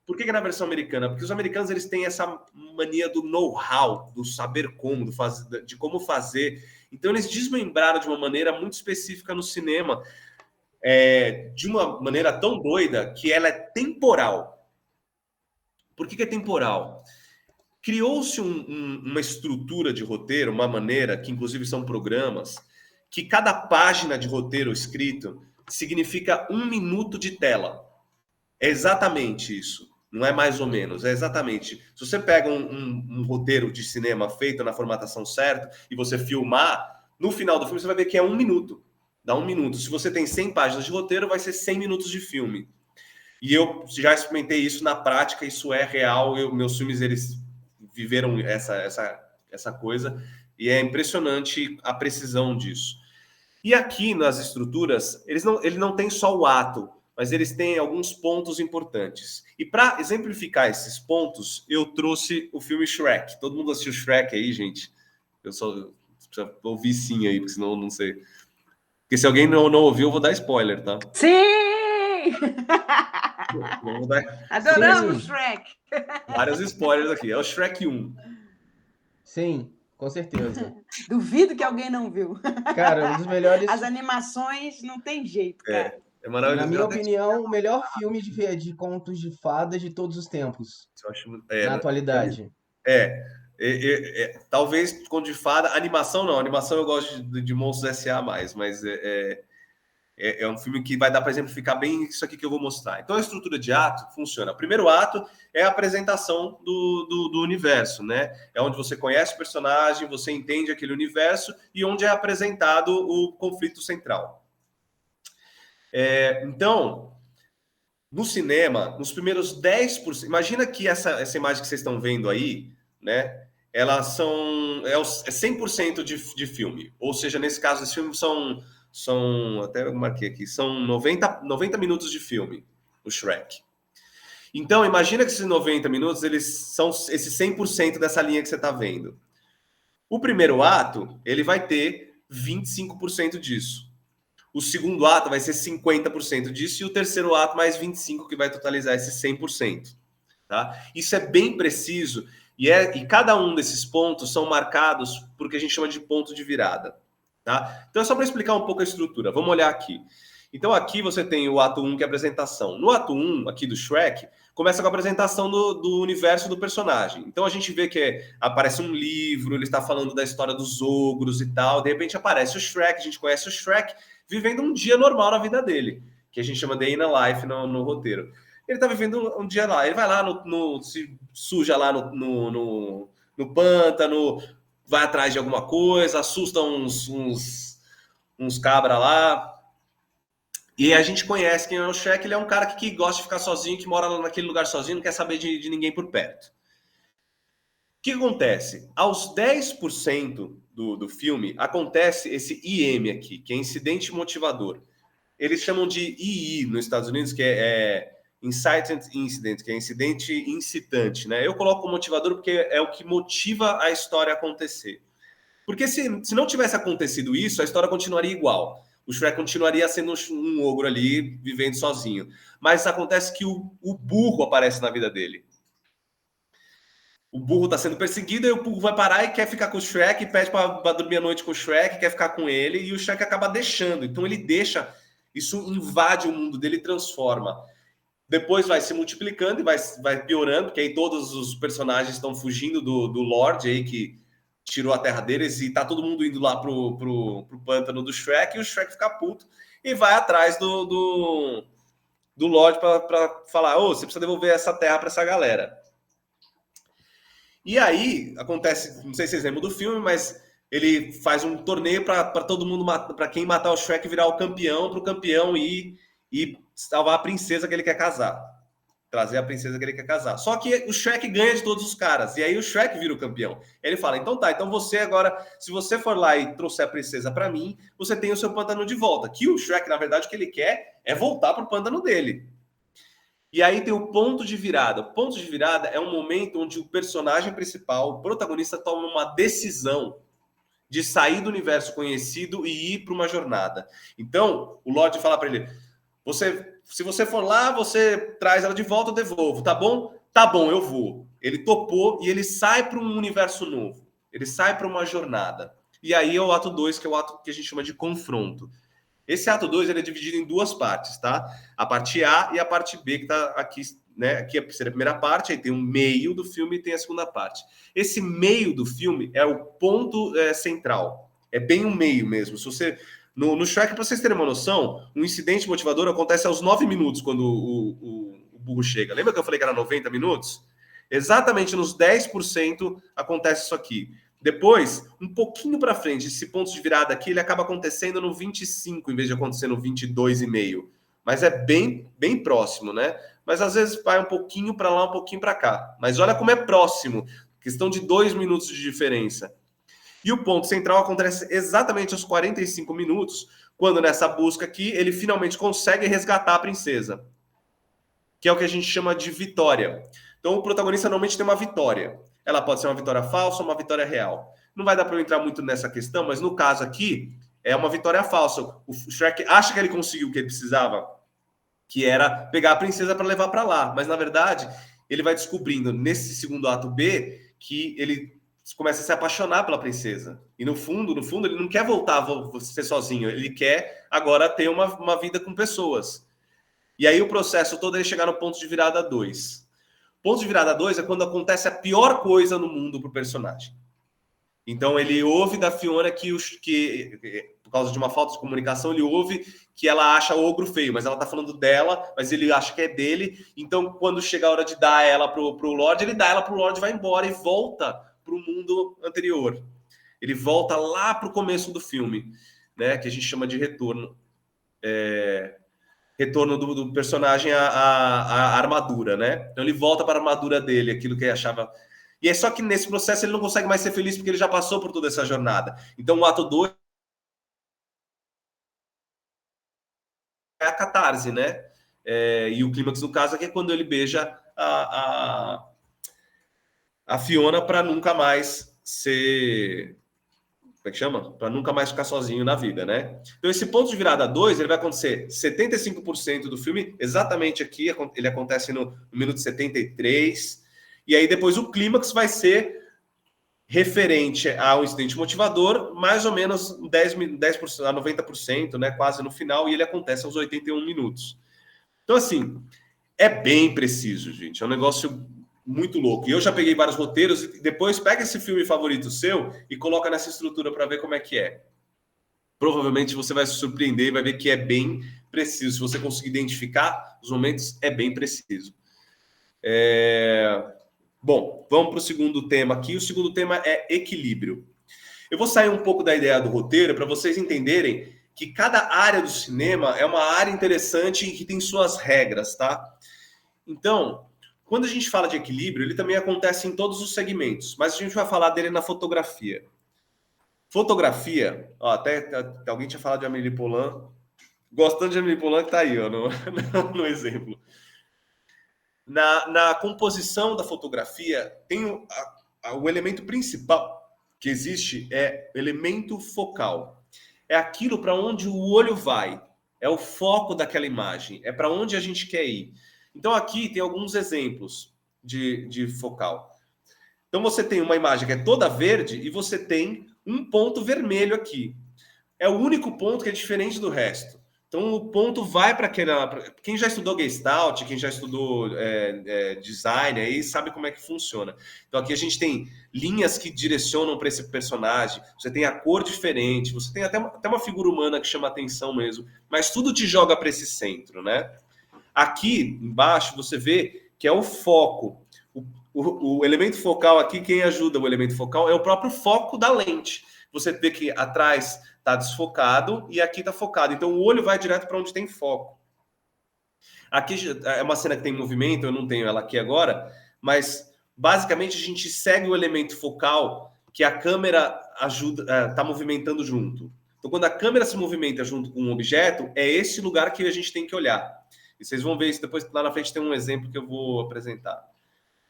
Por que na versão americana? Porque os americanos eles têm essa mania do know-how, do saber como, de como fazer. Então, eles desmembraram de uma maneira muito específica no cinema, de uma maneira tão doida que ela é temporal. Por que é temporal? Criou-se uma estrutura de roteiro, uma maneira, que inclusive são programas, que cada página de roteiro escrito significa 1 minuto de tela. É exatamente isso. Não é mais ou menos, é exatamente. Se você pega um roteiro de cinema feito na formatação certa e você filmar, no final do filme você vai ver que é 1 minuto. Dá 1 minuto. Se você tem 100 páginas de roteiro, vai ser 100 minutos de filme. E eu já experimentei isso na prática, isso é real. Meus filmes, eles viveram essa coisa e é impressionante a precisão disso. E aqui nas estruturas, ele não tem só o ato, mas eles têm alguns pontos importantes. E para exemplificar esses pontos, eu trouxe o filme Shrek. Todo mundo assistiu Shrek aí, gente? Eu só precisa ouvir sim aí, porque senão eu não sei. Porque se alguém não ouviu, eu vou dar spoiler, tá? Sim! Adoramos Shrek! Vários spoilers aqui. É o Shrek 1. Sim, com certeza. Duvido que alguém não viu. Cara, um dos melhores... As animações não tem jeito, cara. É maravilhoso. Na minha opinião, o melhor filme de contos de fadas de todos os tempos. Eu acho, na atualidade. Talvez conto de fada, animação não. Animação eu gosto de Monstros S.A. mais, mas é um filme que vai dar para exemplificar bem isso aqui que eu vou mostrar. Então a estrutura de ato funciona. O primeiro ato é a apresentação do universo, né? É onde você conhece o personagem, você entende aquele universo e onde é apresentado o conflito central. Então, no cinema, nos primeiros 10%... Imagina que essa imagem que vocês estão vendo aí, né? elas são... É 100% de filme. Ou seja, nesse caso, esses filmes são até eu marquei aqui, são 90 minutos de filme, o Shrek. Então, imagina que esses 90 minutos, eles são esse 100% dessa linha que você está vendo. O primeiro ato, ele vai ter 25% disso. O segundo ato vai ser 50% disso e o terceiro ato mais 25%, que vai totalizar esse 100%. Tá? Isso é bem preciso e cada um desses pontos são marcados por que a gente chama de ponto de virada. Tá? Então é só para explicar um pouco a estrutura. Vamos olhar aqui. Então aqui você tem o ato 1, que é a apresentação. No ato 1, aqui do Shrek, começa com a apresentação do universo do personagem. Então a gente vê que aparece um livro, ele está falando da história dos ogros e tal. De repente aparece o Shrek, a gente conhece o Shrek vivendo um dia normal na vida dele, que a gente chama de Day in a Life no roteiro. Ele está vivendo um dia lá, ele vai lá, se suja lá no pântano, vai atrás de alguma coisa, assusta uns cabra lá. E a gente conhece quem é o Shrek, ele é um cara que gosta de ficar sozinho, que mora lá naquele lugar sozinho, não quer saber de ninguém por perto. O que acontece? Aos 10% do filme, acontece esse IM aqui, que é incidente motivador. Eles chamam de II nos Estados Unidos, que é Incitant Incident, que é incidente incitante, né? Eu coloco o motivador porque é o que motiva a história a acontecer. Porque se não tivesse acontecido isso, a história continuaria igual. O Shrek continuaria sendo um ogro ali, vivendo sozinho. Mas acontece que o burro aparece na vida dele. O burro está sendo perseguido, e o burro vai parar e quer ficar com o Shrek, pede para dormir a noite com o Shrek, quer ficar com ele, e o Shrek acaba deixando. Então ele deixa, isso invade o mundo dele e transforma. Depois vai se multiplicando e vai piorando, porque aí todos os personagens estão fugindo do Lorde aí, que tirou a terra deles, e tá todo mundo indo lá pro pântano do Shrek, e o Shrek fica puto e vai atrás do Lorde para falar: ô, você precisa devolver essa terra para essa galera. E aí acontece, não sei se vocês lembram do filme, mas ele faz um torneio para todo mundo, para quem matar o Shrek virar o campeão, para o campeão ir e salvar a princesa que ele quer casar. Trazer a princesa que ele quer casar. Só que o Shrek ganha de todos os caras. E aí o Shrek vira o campeão. Ele fala: então tá, então você agora, se você for lá e trouxer a princesa para mim, você tem o seu pântano de volta. Que o Shrek, na verdade, o que ele quer é voltar pro pântano dele. E aí tem o ponto de virada. O ponto de virada é um momento onde o personagem principal, o protagonista, toma uma decisão de sair do universo conhecido e ir para uma jornada. Então, o Lorde fala para ele: se você for lá, você traz ela de volta, eu devolvo, tá bom? Tá bom, eu vou. Ele topou e ele sai para um universo novo. Ele sai para uma jornada. E aí é o ato 2, que é o ato que a gente chama de confronto. Esse ato 2 ele é dividido em duas partes, tá? A parte A e a parte B, que tá aqui, né? Aqui seria a primeira parte, aí tem o meio do filme e tem a segunda parte. Esse meio do filme é o ponto central. É bem o meio mesmo. Se você... No Shrek, para vocês terem uma noção, um incidente motivador acontece aos 9 minutos, quando o burro chega. Lembra que eu falei que era 90 minutos? Exatamente nos 10% acontece isso aqui. Depois, um pouquinho para frente, esse ponto de virada aqui, ele acaba acontecendo no 25, em vez de acontecer no 22,5. Mas é bem, bem próximo, né? Mas às vezes vai um pouquinho para lá, um pouquinho para cá. Mas olha como é próximo. Questão de 2 minutos de diferença. E o ponto central acontece exatamente aos 45 minutos, quando nessa busca aqui, ele finalmente consegue resgatar a princesa. Que é o que a gente chama de vitória. Então, o protagonista normalmente tem uma vitória. Ela pode ser uma vitória falsa ou uma vitória real. Não vai dar para eu entrar muito nessa questão, mas no caso aqui, é uma vitória falsa. O Shrek acha que ele conseguiu o que ele precisava, que era pegar a princesa para levar para lá. Mas, na verdade, ele vai descobrindo, nesse segundo ato B, que ele começa a se apaixonar pela princesa. E, no fundo, ele não quer voltar a ser sozinho. Ele quer agora ter uma vida com pessoas. E aí o processo todo é chegar no ponto de virada 2. Ponto de virada 2 é quando acontece a pior coisa no mundo para o personagem. Então ele ouve da Fiona que por causa de uma falta de comunicação, ele ouve que ela acha o ogro feio, mas ela está falando dela, mas ele acha que é dele. Então quando chega a hora de dar ela pro Lorde, ele dá ela pro Lorde, vai embora e volta para o mundo anterior. Ele volta lá para o começo do filme, né, que a gente chama de retorno. Retorno do personagem à armadura, né? Então ele volta para a armadura dele, aquilo que ele achava. E é só que nesse processo ele não consegue mais ser feliz porque ele já passou por toda essa jornada. Então o ato 2 é a catarse, né? E o clímax, no caso, aqui é quando ele beija a Fiona para nunca mais ser... Como é que chama? Para nunca mais ficar sozinho na vida, né? Então, esse ponto de virada 2, ele vai acontecer 75% do filme, exatamente aqui, ele acontece no minuto 73, e aí depois o clímax vai ser referente ao incidente motivador, mais ou menos 10% a 90%, né? Quase no final, e ele acontece aos 81 minutos. Então, assim, é bem preciso, gente. É um negócio muito louco. E eu já peguei vários roteiros, e depois pega esse filme favorito seu e coloca nessa estrutura para ver como é que é. Provavelmente você vai se surpreender e vai ver que é bem preciso. Se você conseguir identificar os momentos, é bem preciso. Bom, vamos para o segundo tema aqui. O segundo tema é equilíbrio. Eu vou sair um pouco da ideia do roteiro para vocês entenderem que cada área do cinema é uma área interessante e que tem suas regras, tá? Então, quando a gente fala de equilíbrio, ele também acontece em todos os segmentos, mas a gente vai falar dele na fotografia. Fotografia, ó, até alguém tinha falado de Amélie Poulain, gostando de Amélie Poulain que tá aí, ó, no exemplo. Na composição da fotografia, tem o elemento principal que existe é elemento focal. É aquilo para onde o olho vai, é o foco daquela imagem, é para onde a gente quer ir. Então, aqui tem alguns exemplos de focal. Então, você tem uma imagem que é toda verde e você tem um ponto vermelho aqui. É o único ponto que é diferente do resto. Então, o ponto vai para aquela... Quem já estudou Gestalt, quem já estudou design, aí sabe como é que funciona. Então, aqui a gente tem linhas que direcionam para esse personagem, você tem a cor diferente, você tem até uma figura humana que chama atenção mesmo, mas tudo te joga para esse centro, né? Aqui embaixo você vê que é o foco. O elemento focal aqui, quem ajuda o elemento focal é o próprio foco da lente. Você vê que atrás está desfocado e aqui está focado. Então o olho vai direto para onde tem foco. Aqui é uma cena que tem movimento, eu não tenho ela aqui agora, mas basicamente a gente segue o elemento focal que a câmera está movimentando junto. Então quando a câmera se movimenta junto com um objeto, é esse lugar que a gente tem que olhar. E vocês vão ver isso depois, lá na frente tem um exemplo que eu vou apresentar.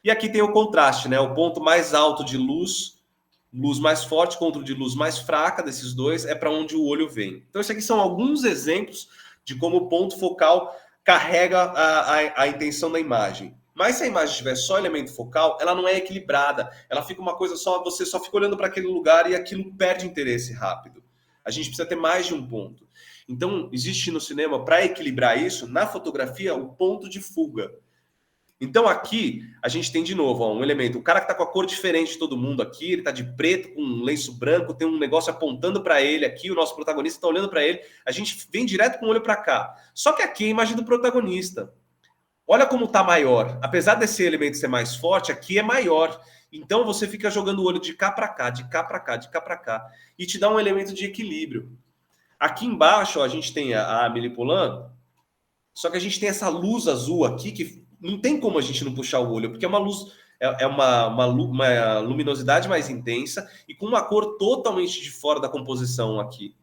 E aqui tem o contraste, né? O ponto mais alto de luz mais forte contra o de luz mais fraca desses dois, é para onde o olho vem. Então, esses aqui são alguns exemplos de como o ponto focal carrega a intenção da imagem. Mas se a imagem tiver só elemento focal, ela não é equilibrada. Ela fica uma coisa só, você só fica olhando para aquele lugar e aquilo perde interesse rápido. A gente precisa ter mais de um ponto. Então, existe no cinema, para equilibrar isso, na fotografia, o ponto de fuga. Então, aqui, a gente tem de novo um elemento. O cara que está com a cor diferente de todo mundo aqui, ele está de preto, com um lenço branco, tem um negócio apontando para ele aqui, o nosso protagonista está olhando para ele, a gente vem direto com o olho para cá. Só que aqui é a imagem do protagonista. Olha como está maior. Apesar desse elemento ser mais forte, aqui é maior. Então, você fica jogando o olho de cá para cá, de cá para cá, de cá para cá, e te dá um elemento de equilíbrio. Aqui embaixo, ó, a gente tem a Amélie Poulain, só que a gente tem essa luz azul aqui que não tem como a gente não puxar o olho, porque é uma luz, é uma luminosidade mais intensa e com uma cor totalmente de fora da composição aqui.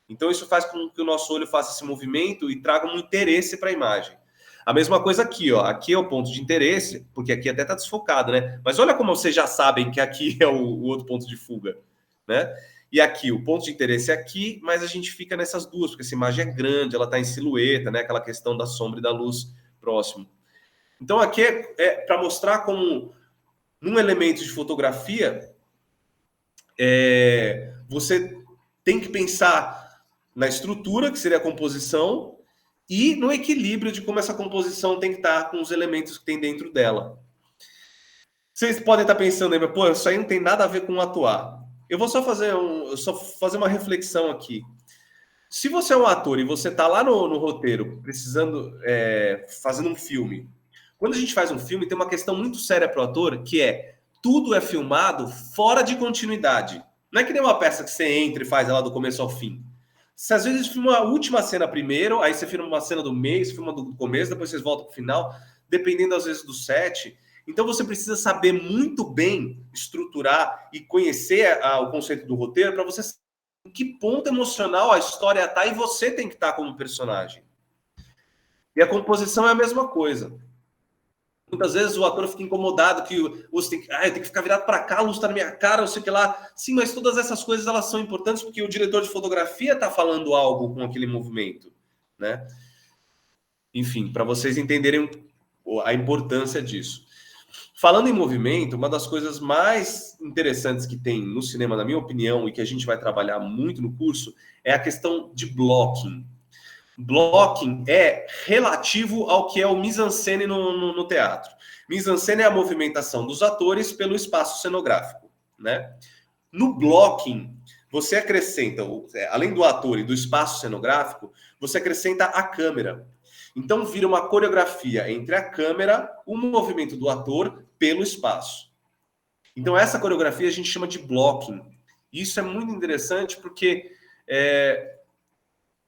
Então isso faz com que o nosso olho faça esse movimento e traga um interesse para a imagem. A mesma coisa aqui, ó. Aqui é o ponto de interesse, porque aqui até está desfocado, né? Mas olha como vocês já sabem que aqui é o outro ponto de fuga, né? E aqui, o ponto de interesse é aqui, mas a gente fica nessas duas, porque essa imagem é grande, ela está em silhueta, né? Aquela questão da sombra e da luz próximo. Então, aqui é para mostrar como, num elemento de fotografia, você tem que pensar na estrutura, que seria a composição, e no equilíbrio de como essa composição tem que estar com os elementos que tem dentro dela. Vocês podem estar pensando aí, pô, isso aí não tem nada a ver com atuar. Eu vou só fazer uma reflexão aqui. Se você é um ator e você está lá no roteiro, precisando, fazendo um filme, quando a gente faz um filme, tem uma questão muito séria para o ator, que é tudo é filmado fora de continuidade. Não é que nem uma peça que você entra e faz ela do começo ao fim. Você às vezes filma a última cena primeiro, aí você filma uma cena do meio, você filma do começo, depois vocês voltam para o final, dependendo às vezes do set. Então você precisa saber muito bem estruturar e conhecer o conceito do roteiro para você saber em que ponto emocional a história está e você tem que estar como personagem. E a composição é a mesma coisa. Muitas vezes o ator fica incomodado que eu tenho que ficar virado para cá, a luz está na minha cara, não sei o que lá. Sim, mas todas essas coisas elas são importantes porque o diretor de fotografia está falando algo com aquele movimento, né? Enfim, para vocês entenderem a importância disso. Falando em movimento, uma das coisas mais interessantes que tem no cinema, na minha opinião, e que a gente vai trabalhar muito no curso, é a questão de blocking. Blocking é relativo ao que é o mise-en-scène no teatro. Mise-en-scène é a movimentação dos atores pelo espaço cenográfico, né? No blocking, você acrescenta, além do ator e do espaço cenográfico, você acrescenta a câmera. Então vira uma coreografia entre a câmera, o movimento do ator pelo espaço. Então essa coreografia a gente chama de blocking. Isso é muito interessante porque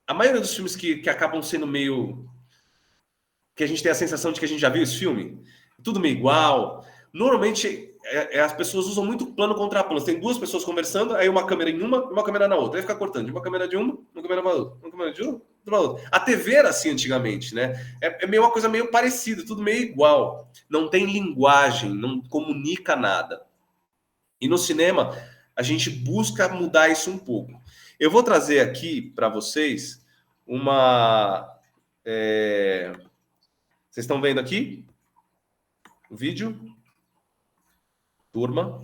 a maioria dos filmes que acabam sendo meio... que a gente tem a sensação de que a gente já viu esse filme, tudo meio igual. Normalmente as pessoas usam muito plano contra plano. Tem duas pessoas conversando, aí uma câmera em uma câmera na outra. Aí fica cortando de uma câmera de uma câmera para outra, uma câmera de outra. A TV era assim antigamente, né? É meio uma coisa meio parecida, tudo meio igual. Não tem linguagem, não comunica nada. E no cinema, a gente busca mudar isso um pouco. Eu vou trazer aqui para vocês uma... Vocês estão vendo aqui o vídeo? Turma,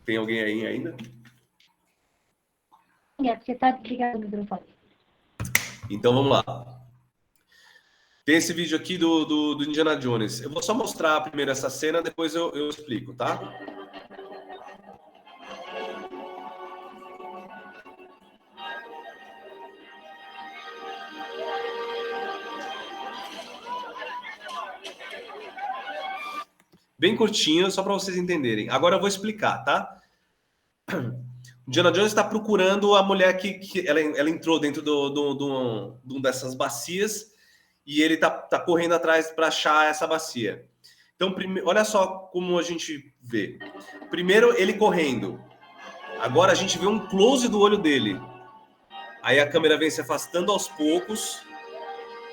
tem alguém aí ainda? É, porque tá ligado o microfone. Então vamos lá. Tem esse vídeo aqui do Indiana Jones. Eu vou só mostrar primeiro essa cena, depois eu explico, tá? Bem curtinho, só para vocês entenderem. Agora eu vou explicar, tá? Indiana Jones está procurando a mulher que ela entrou dentro de dessas bacias e ele tá correndo atrás para achar essa bacia. Então, olha só como a gente vê. Primeiro, ele correndo. Agora a gente vê um close do olho dele. Aí a câmera vem se afastando aos poucos.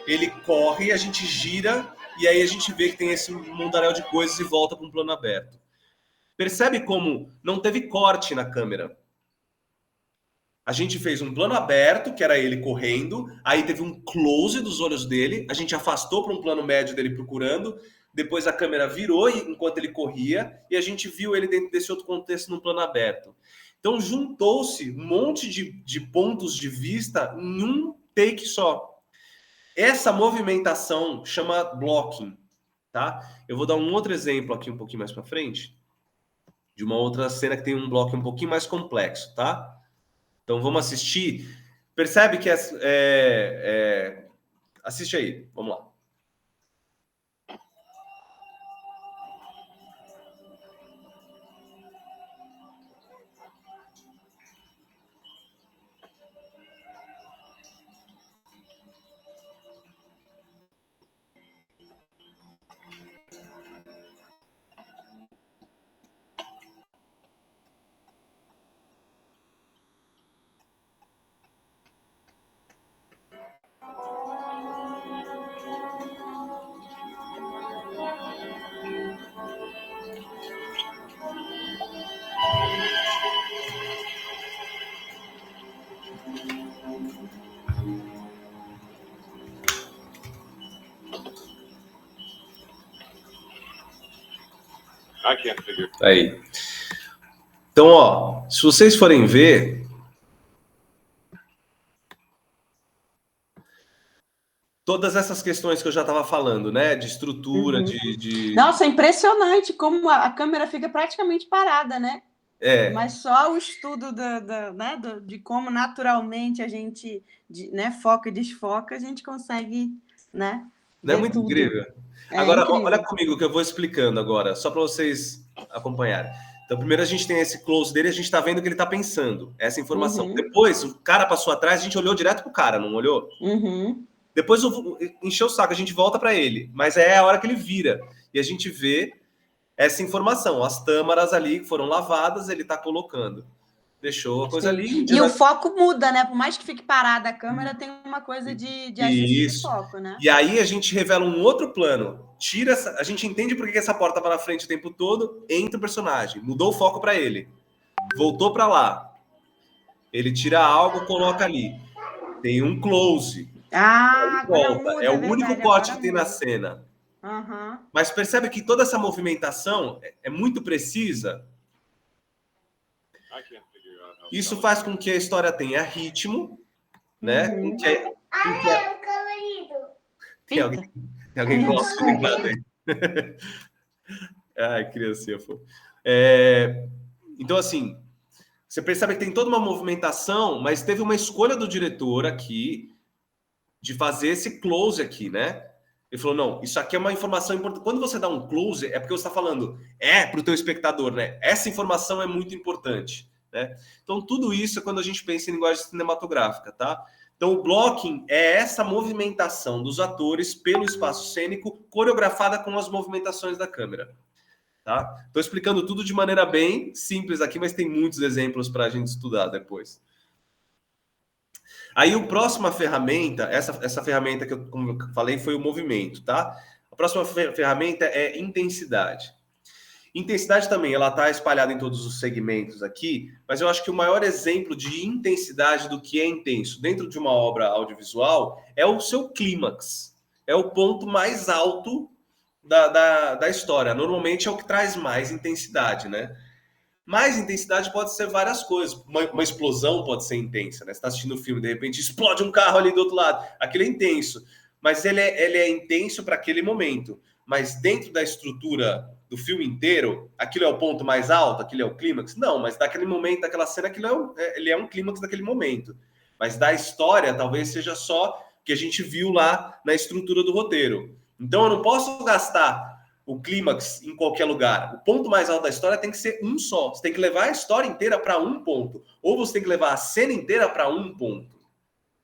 Ele corre, a gente gira e aí a gente vê que tem esse mundaréu de coisas e volta para um plano aberto. Percebe como não teve corte na câmera? A gente fez um plano aberto, que era ele correndo, aí teve um close dos olhos dele, a gente afastou para um plano médio dele procurando, depois a câmera virou enquanto ele corria, e a gente viu ele dentro desse outro contexto num plano aberto. Então juntou-se um monte de pontos de vista em um take só. Essa movimentação chama blocking, tá? Eu vou dar um outro exemplo aqui um pouquinho mais para frente, de uma outra cena que tem um blocking um pouquinho mais complexo, tá? Então vamos assistir. Percebe que assiste aí, vamos lá. Aí. Então, ó, se vocês forem ver, todas essas questões que eu já estava falando, né, de estrutura, Nossa, é impressionante como a câmera fica praticamente parada, né? Mas só o estudo de como naturalmente a gente foca e desfoca, a gente consegue, né? Não é muito incrível? Agora, incrível. Olha comigo que eu vou explicando agora, só para vocês acompanharem. Então, primeiro a gente tem esse close dele, a gente está vendo o que ele está pensando, essa informação. Depois, o cara passou atrás, a gente olhou direto pro cara, não olhou? Depois encheu o saco, a gente volta para ele, mas é a hora que ele vira. E a gente vê essa informação. As tâmaras ali foram lavadas, ele está colocando. Deixou a coisa ali. E o foco muda, né? Por mais que fique parada a câmera, tem uma coisa de ajuste de foco, né? E aí a gente revela um outro plano. Tira a gente entende por que essa porta estava na frente o tempo todo, entra o personagem, mudou o foco para ele. Voltou para lá. Ele tira algo, coloca ali. Tem um close. Volta. Muda, é o único corte que tem na cena. Uhum. Mas percebe que toda essa movimentação é muito precisa. Isso faz com que a história tenha ritmo, né? Uhum. Tem alguém que gosta de brincar aí. Ai, criancinha fofa. Então, assim, você percebe que tem toda uma movimentação, mas teve uma escolha do diretor aqui de fazer esse close aqui, né? Ele falou, não, isso aqui é uma informação importante. Quando você dá um close, é porque você está falando, para o teu espectador, né? Essa informação é muito importante, né? Então, tudo isso é quando a gente pensa em linguagem cinematográfica, tá? Então, o blocking é essa movimentação dos atores pelo espaço cênico, coreografada com as movimentações da câmera. Tá? Estou explicando tudo de maneira bem simples aqui, mas tem muitos exemplos para a gente estudar depois. Aí, a próxima ferramenta, essa ferramenta que eu, como eu falei, foi o movimento, tá? A próxima ferramenta é intensidade. Intensidade também, ela está espalhada em todos os segmentos aqui, mas eu acho que o maior exemplo de intensidade do que é intenso dentro de uma obra audiovisual é o seu clímax. É o ponto mais alto da história. Normalmente é o que traz mais intensidade, né? Mais intensidade pode ser várias coisas. Uma explosão pode ser intensa, né? Você está assistindo um filme, de repente explode um carro ali do outro lado. Aquilo é intenso. Mas ele é intenso para aquele momento. Mas dentro da estrutura do filme inteiro, aquilo é o ponto mais alto? Aquilo é o clímax? Não, mas daquele momento, daquela cena, ele é um clímax daquele momento. Mas da história, talvez seja só o que a gente viu lá na estrutura do roteiro. Então, eu não posso gastar o clímax em qualquer lugar. O ponto mais alto da história tem que ser um só. Você tem que levar a história inteira para um ponto. Ou você tem que levar a cena inteira para um ponto.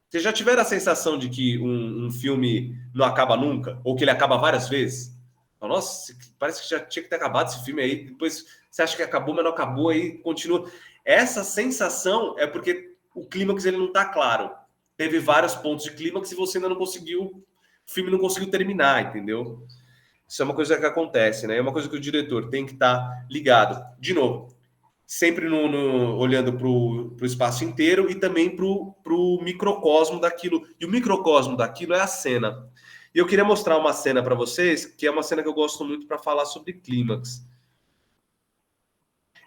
Vocês já tiveram a sensação de que um filme não acaba nunca? Ou que ele acaba várias vezes? Nossa, parece que já tinha que ter acabado esse filme aí. Depois você acha que acabou, mas não acabou, aí continua. Essa sensação é porque o clímax ele não está claro. Teve vários pontos de clímax e você ainda não conseguiu... O filme não conseguiu terminar, entendeu? Isso é uma coisa que acontece, né? É uma coisa que o diretor tem que estar ligado. De novo, sempre olhando para o espaço inteiro e também para o microcosmo daquilo. E o microcosmo daquilo é a cena. E eu queria mostrar uma cena para vocês, que é uma cena que eu gosto muito para falar sobre clímax.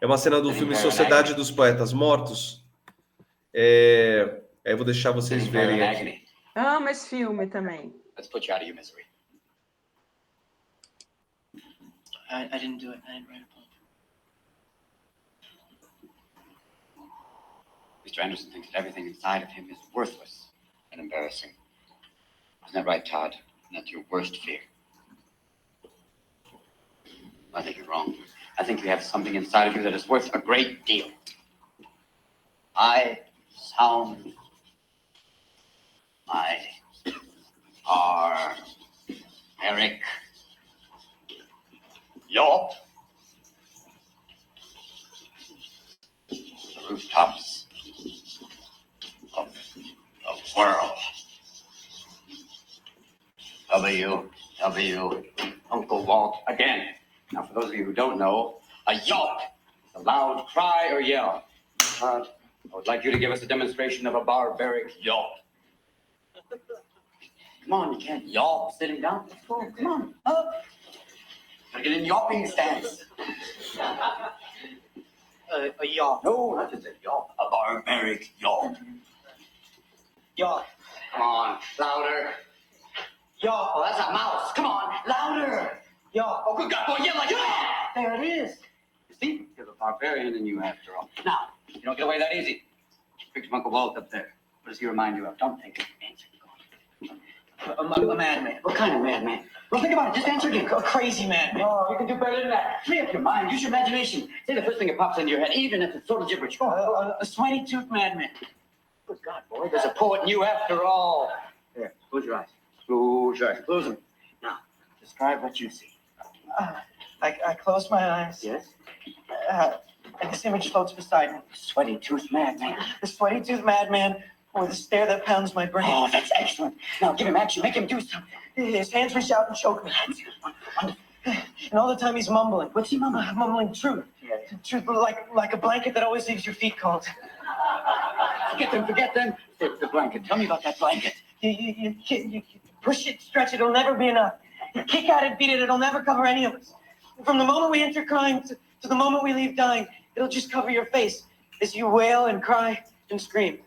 É uma cena do filme Sociedade dos Poetas Mortos. Eu vou deixar vocês verem aqui. Amo esse filme também. Let's put you out of your misery. I didn't do it. I didn't write a poem. Mr. Anderson thinks that everything inside of him is worthless and embarrassing. Isn't that right, Todd? That's your worst fear. I think you're wrong. I think you have something inside of you that is worth a great deal. I sound my Eric York. The rooftops of the world. W, Uncle Walt again. Now, for those of you who don't know, a yelp is a loud cry or yell. I would like you to give us a demonstration of a barbaric yelp. Come on, you can't yelp sitting down. Let's go, come on, up. Gotta get in yelping stance. A yelp. No, not just a yelp. A barbaric yelp. Yelp. Come on, louder. Yelp. Oh, that's a mouse. Come on, louder. Yelp. Oh, good God, boy, yell like that. There it is. You see, you're a barbarian in you after all. Now, you don't get away that easy. Picture Uncle Walt up there. What does he remind you of? Don't think. Answer. A madman. What kind of madman? Well, think about it. Just answer again. A crazy madman. Oh, you can do better than that. Free up your mind. Use your imagination. Say the first thing that pops into your head, even if it's total gibberish. Go on. A swiney-toothed madman. Good God, boy. There's a poet in you after all. There. Close your eyes. Close your eyes. Close them. Now, describe what you see. I close my eyes. Yes. And this image floats beside me. Sweaty-toothed madman. The sweaty-toothed madman with a stare that pounds my brain. Oh, that's excellent. Now give him action. Make him do something. His hands reach out and choke me. And all the time he's mumbling. What's he mumbling? Mumbling truth. Yeah. Truth like a blanket that always leaves your feet cold. Forget them. The blanket. Tell me about that blanket. You push it, stretch it, it'll never be enough. You kick at it, beat it, it'll never cover any of us. From the moment we enter crying to the moment we leave dying, it'll just cover your face as you wail and cry and scream.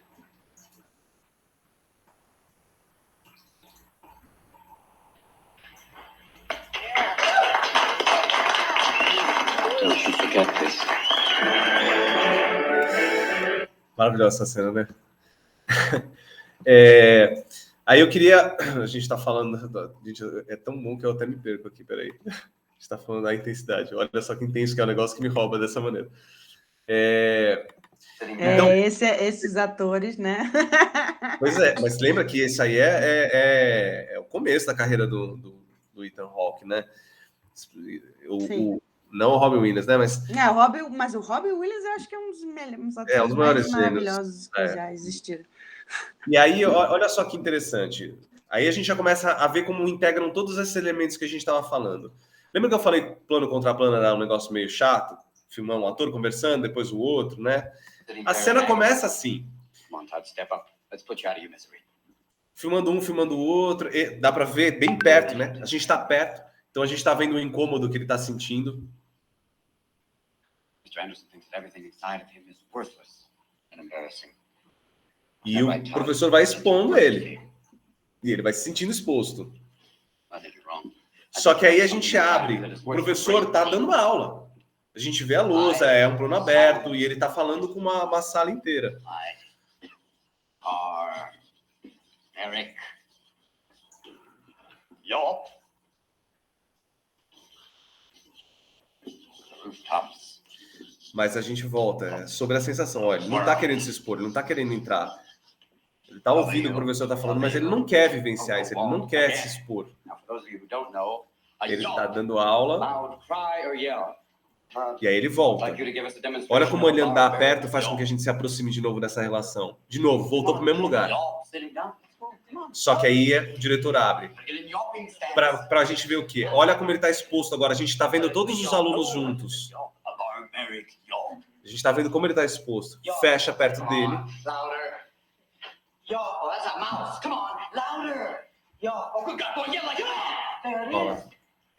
Don't you forget this. Maravilhosa essa cena, né? Aí eu queria... A gente tá falando... Gente, é tão bom que eu até me perco aqui, peraí. A gente tá falando da intensidade. Olha só que intenso que é um negócio que me rouba dessa maneira. Então, esses atores, né? Pois é, mas lembra que esse aí é o começo da carreira do Ethan Hawke, né? Não o Robin Williams, né? Mas o Robin Williams eu acho que é um dos atores um dos maiores maravilhosos que já existiram. E aí, olha só que interessante. Aí a gente já começa a ver como integram todos esses elementos que a gente estava falando. Lembra que eu falei plano contra plano era um negócio meio chato? Filmar um ator conversando, depois o outro, né? A cena começa assim. Filmando um, filmando o outro. E dá para ver bem perto, né? A gente está perto. Então a gente está vendo o incômodo que ele está sentindo. Mr. Anderson thinks that everything inside of him is worthless and embarrassing. E o professor vai expondo ele. E ele vai se sentindo exposto. Só que aí a gente abre. O professor está dando uma aula. A gente vê a lousa, é um plano aberto, e ele está falando com uma sala inteira. Eric. Yup. Rooftops. Mas a gente volta sobre a sensação. Olha, ele não está querendo se expor, ele não está querendo entrar. Ele está ouvindo o que o professor está falando, mas ele não quer vivenciar isso, ele não quer se expor. Ele está dando aula. E aí ele volta. Olha como ele andar perto faz com que a gente se aproxime de novo dessa relação. De novo, voltou para o mesmo lugar. Só que aí o diretor abre. Para a gente ver o quê? Olha como ele está exposto agora. A gente está vendo todos os alunos juntos. A gente está vendo como ele está exposto. Fecha perto dele.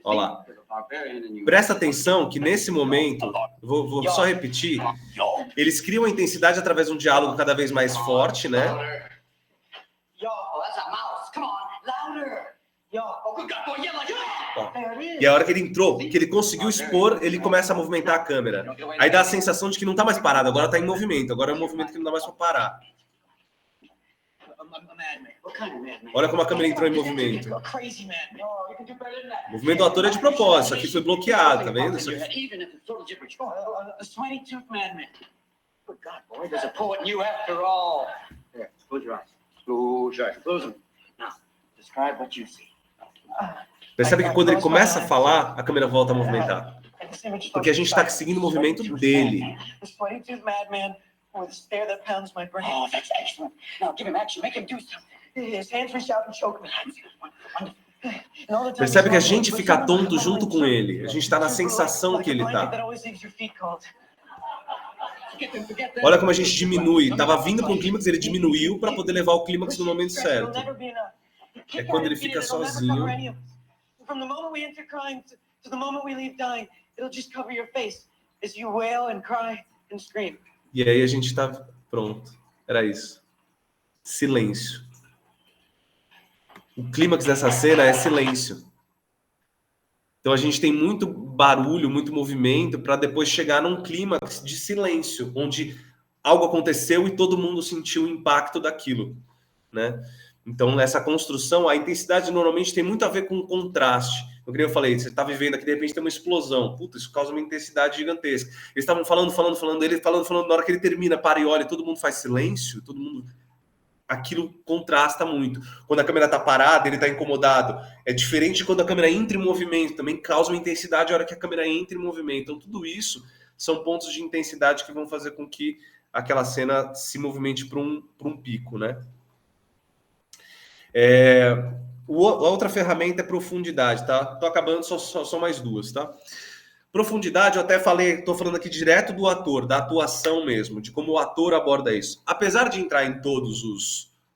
Olha lá. Presta atenção que nesse momento, vou só repetir, eles criam a intensidade através de um diálogo cada vez mais forte, né? E a hora que ele entrou, que ele conseguiu expor, ele começa a movimentar a câmera. Aí dá a sensação de que não está mais parado, agora está em movimento. Agora é um movimento que não dá mais para parar. Olha como a câmera entrou em movimento. O movimento do ator é de propósito. Aqui foi bloqueado, tá vendo? Isso aqui... Percebe que quando ele começa a falar, a câmera volta a movimentar. Porque a gente está seguindo o movimento dele. With a stare that pounds my brain. Oh, that's excellent. Now give him action. Make him do something. His hands reach out and choke me. Percebe que a gente fica tonto junto com ele. A gente está na sensação que ele está. Olha como a gente diminui. Estava vindo com o clímax, ele diminuiu para poder levar o clímax no momento certo. É quando ele fica sozinho. From the moment we enter crying to the moment we leave dying, it'll just cover your face as you wail and cry and scream. E aí a gente está pronto. Era isso. Silêncio. O clímax dessa cena é silêncio. Então a gente tem muito barulho, muito movimento para depois chegar num clímax de silêncio, onde algo aconteceu e todo mundo sentiu o impacto daquilo, né? Então nessa construção, a intensidade normalmente tem muito a ver com o contraste. Como eu falei, você está vivendo aqui, de repente tem uma explosão. Puta, isso causa uma intensidade gigantesca. Eles estavam falando, ele falando, na hora que ele termina, para e olha, todo mundo faz silêncio, todo mundo aquilo contrasta muito. Quando a câmera está parada, ele está incomodado. É diferente de quando a câmera entra em movimento, também causa uma intensidade a hora que a câmera entra em movimento. Então, tudo isso são pontos de intensidade que vão fazer com que aquela cena se movimente para um pico, né? A outra ferramenta é profundidade, tá? Tô acabando, só mais duas, tá? Profundidade, eu até falei, tô falando aqui direto do ator, da atuação mesmo, de como o ator aborda isso. Apesar de entrar em todos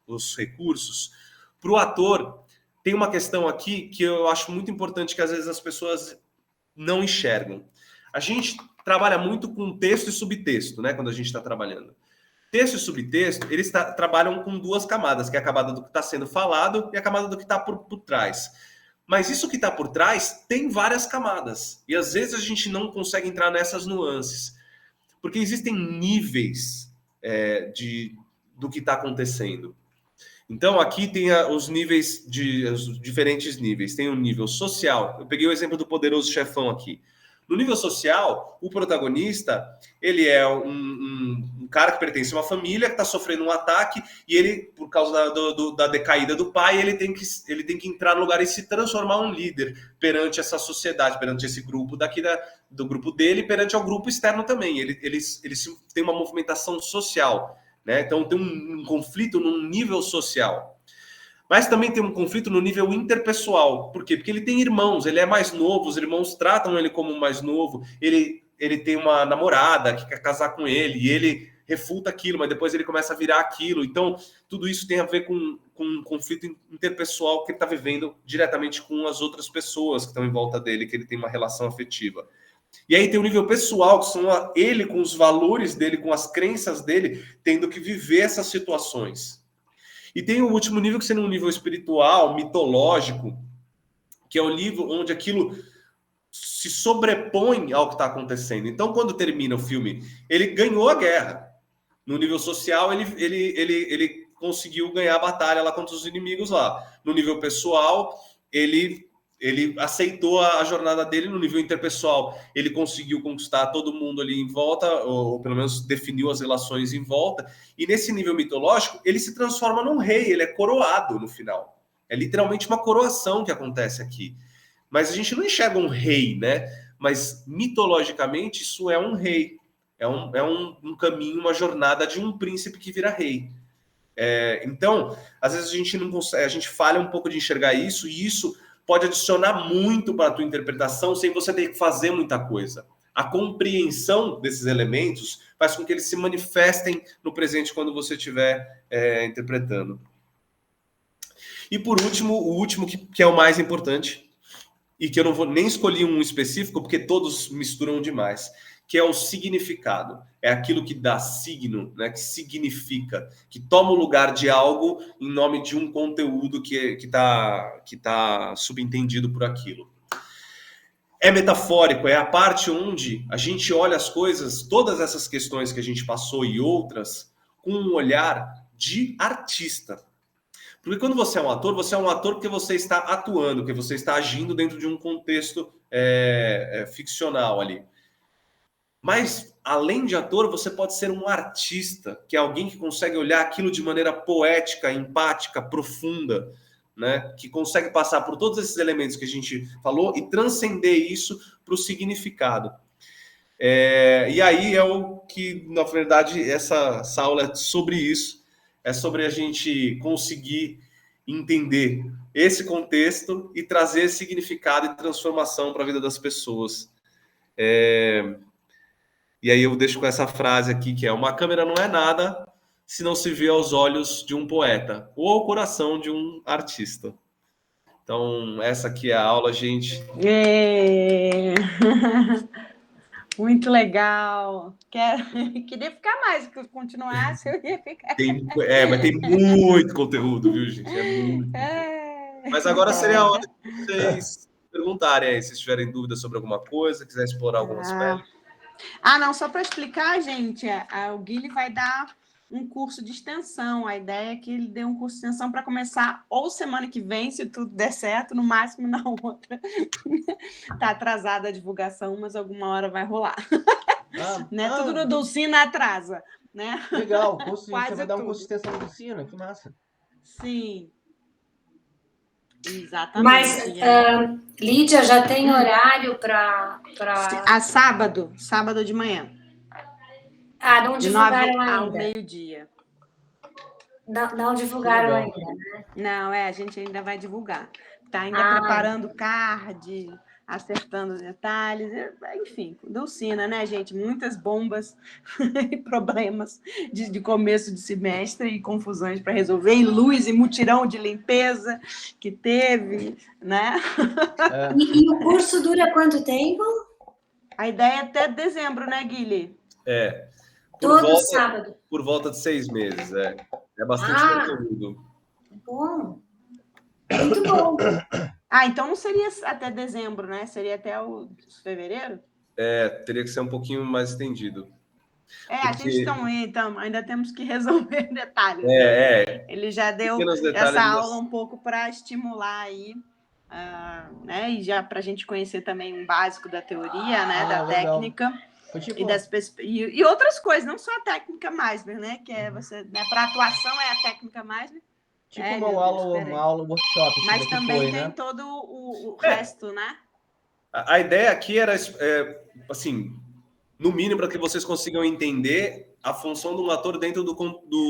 os recursos, para o ator, tem uma questão aqui que eu acho muito importante, que às vezes as pessoas não enxergam. A gente trabalha muito com texto e subtexto, né? Quando a gente está trabalhando. Texto e subtexto, eles trabalham com duas camadas, que é a camada do que está sendo falado e a camada do que está por trás. Mas isso que está por trás tem várias camadas. E às vezes a gente não consegue entrar nessas nuances. Porque existem níveis do que está acontecendo. Então aqui tem os níveis, os diferentes níveis. Tem o nível social. Eu peguei o exemplo do Poderoso Chefão aqui. No nível social, o protagonista, ele é um cara que pertence a uma família que está sofrendo um ataque e ele, por causa da decaída do pai, ele tem que entrar no lugar e se transformar um líder perante essa sociedade, perante esse grupo do grupo dele e perante ao grupo externo também. Eles têm uma movimentação social, né? Então tem um conflito num nível social. Mas também tem um conflito no nível interpessoal. Por quê? Porque ele tem irmãos, ele é mais novo, os irmãos tratam ele como mais novo, ele tem uma namorada que quer casar com ele, e ele refuta aquilo, mas depois ele começa a virar aquilo. Então, tudo isso tem a ver com um conflito interpessoal que ele está vivendo diretamente com as outras pessoas que estão em volta dele, que ele tem uma relação afetiva. E aí tem o nível pessoal, que são ele com os valores dele, com as crenças dele, tendo que viver essas situações. E tem o último nível, que seria um nível espiritual, mitológico, que é o nível onde aquilo se sobrepõe ao que está acontecendo. Então, quando termina o filme, ele ganhou a guerra. No nível social, ele conseguiu ganhar a batalha lá contra os inimigos lá. No nível pessoal, ele aceitou a jornada dele. No nível interpessoal, ele conseguiu conquistar todo mundo ali em volta, ou pelo menos definiu as relações em volta. E nesse nível mitológico, ele se transforma num rei, ele é coroado no final. É literalmente uma coroação que acontece aqui. Mas a gente não enxerga um rei, né? Mas mitologicamente, isso é um rei. É um caminho, uma jornada de um príncipe que vira rei. Então, às vezes a gente não consegue, a gente falha um pouco de enxergar isso, e isso pode adicionar muito para a tua interpretação sem você ter que fazer muita coisa. A compreensão desses elementos faz com que eles se manifestem no presente quando você estiver interpretando. E por último, o último que é o mais importante, e que eu não vou nem escolher um específico, porque todos misturam demais, que é o significado. É aquilo que dá signo, né, que significa, que toma o lugar de algo em nome de um conteúdo que tá subentendido por aquilo. É metafórico, é a parte onde a gente olha as coisas, todas essas questões que a gente passou e outras, com um olhar de artista. Porque quando você é um ator porque você está atuando, porque você está agindo dentro de um contexto ficcional ali. Mas, além de ator, você pode ser um artista, que é alguém que consegue olhar aquilo de maneira poética, empática, profunda, né? Que consegue passar por todos esses elementos que a gente falou e transcender isso para o significado. E aí é o que, na verdade, essa aula é sobre isso. É sobre a gente conseguir entender esse contexto e trazer significado e transformação para a vida das pessoas. E aí eu deixo com essa frase aqui, que é: uma câmera não é nada se não se vê aos olhos de um poeta ou ao coração de um artista. Então, essa aqui é a aula, gente. Muito legal. Queria ficar mais, porque se continuasse eu ia ficar. Mas tem muito conteúdo, viu, gente? Muito. Mas agora seria a hora de vocês perguntarem aí, se tiverem dúvidas sobre alguma coisa, quiser explorar algum aspecto. Não, só para explicar, gente, o Guilherme vai dar um curso de extensão. A ideia é que ele dê um curso de extensão para começar ou semana que vem, se tudo der certo, no máximo na outra. Está atrasada a divulgação, mas alguma hora vai rolar. Né? Tudo no Dulcina atrasa, né? Legal, você vai dar um tudo. curso de extensão no Dulcina, que massa. Sim. Exatamente. Mas, Lídia, já tem horário para... sábado de manhã. Não De 9 divulgaram ao ainda. meio-dia. Não divulgaram ainda, né? Não, a gente ainda vai divulgar. Está ainda preparando o card, acertando os detalhes, enfim, Dulcina, né, gente? Muitas bombas e problemas de começo de semestre e confusões para resolver, e luz e mutirão de limpeza que teve, né? E o curso dura quanto tempo? A ideia é até dezembro, né, Guilherme? Todo sábado. Por volta de 6 meses, É bastante conteúdo. Bom. Muito bom. Então não seria até dezembro, né? Seria até o fevereiro? Teria que ser um pouquinho mais estendido. A gente ainda temos que resolver detalhes. Né? Ele já deu essa aula um pouco para estimular aí, né? E já para a gente conhecer também um básico da teoria, né? Da legal. técnica. E outras coisas, não só a técnica Meisner, né? Que é você, né? Para atuação é a técnica Meisner. Tipo uma aula workshop. Mas também tem todo o resto, né? A ideia aqui era, assim, no mínimo, para que vocês consigam entender a função de um ator dentro do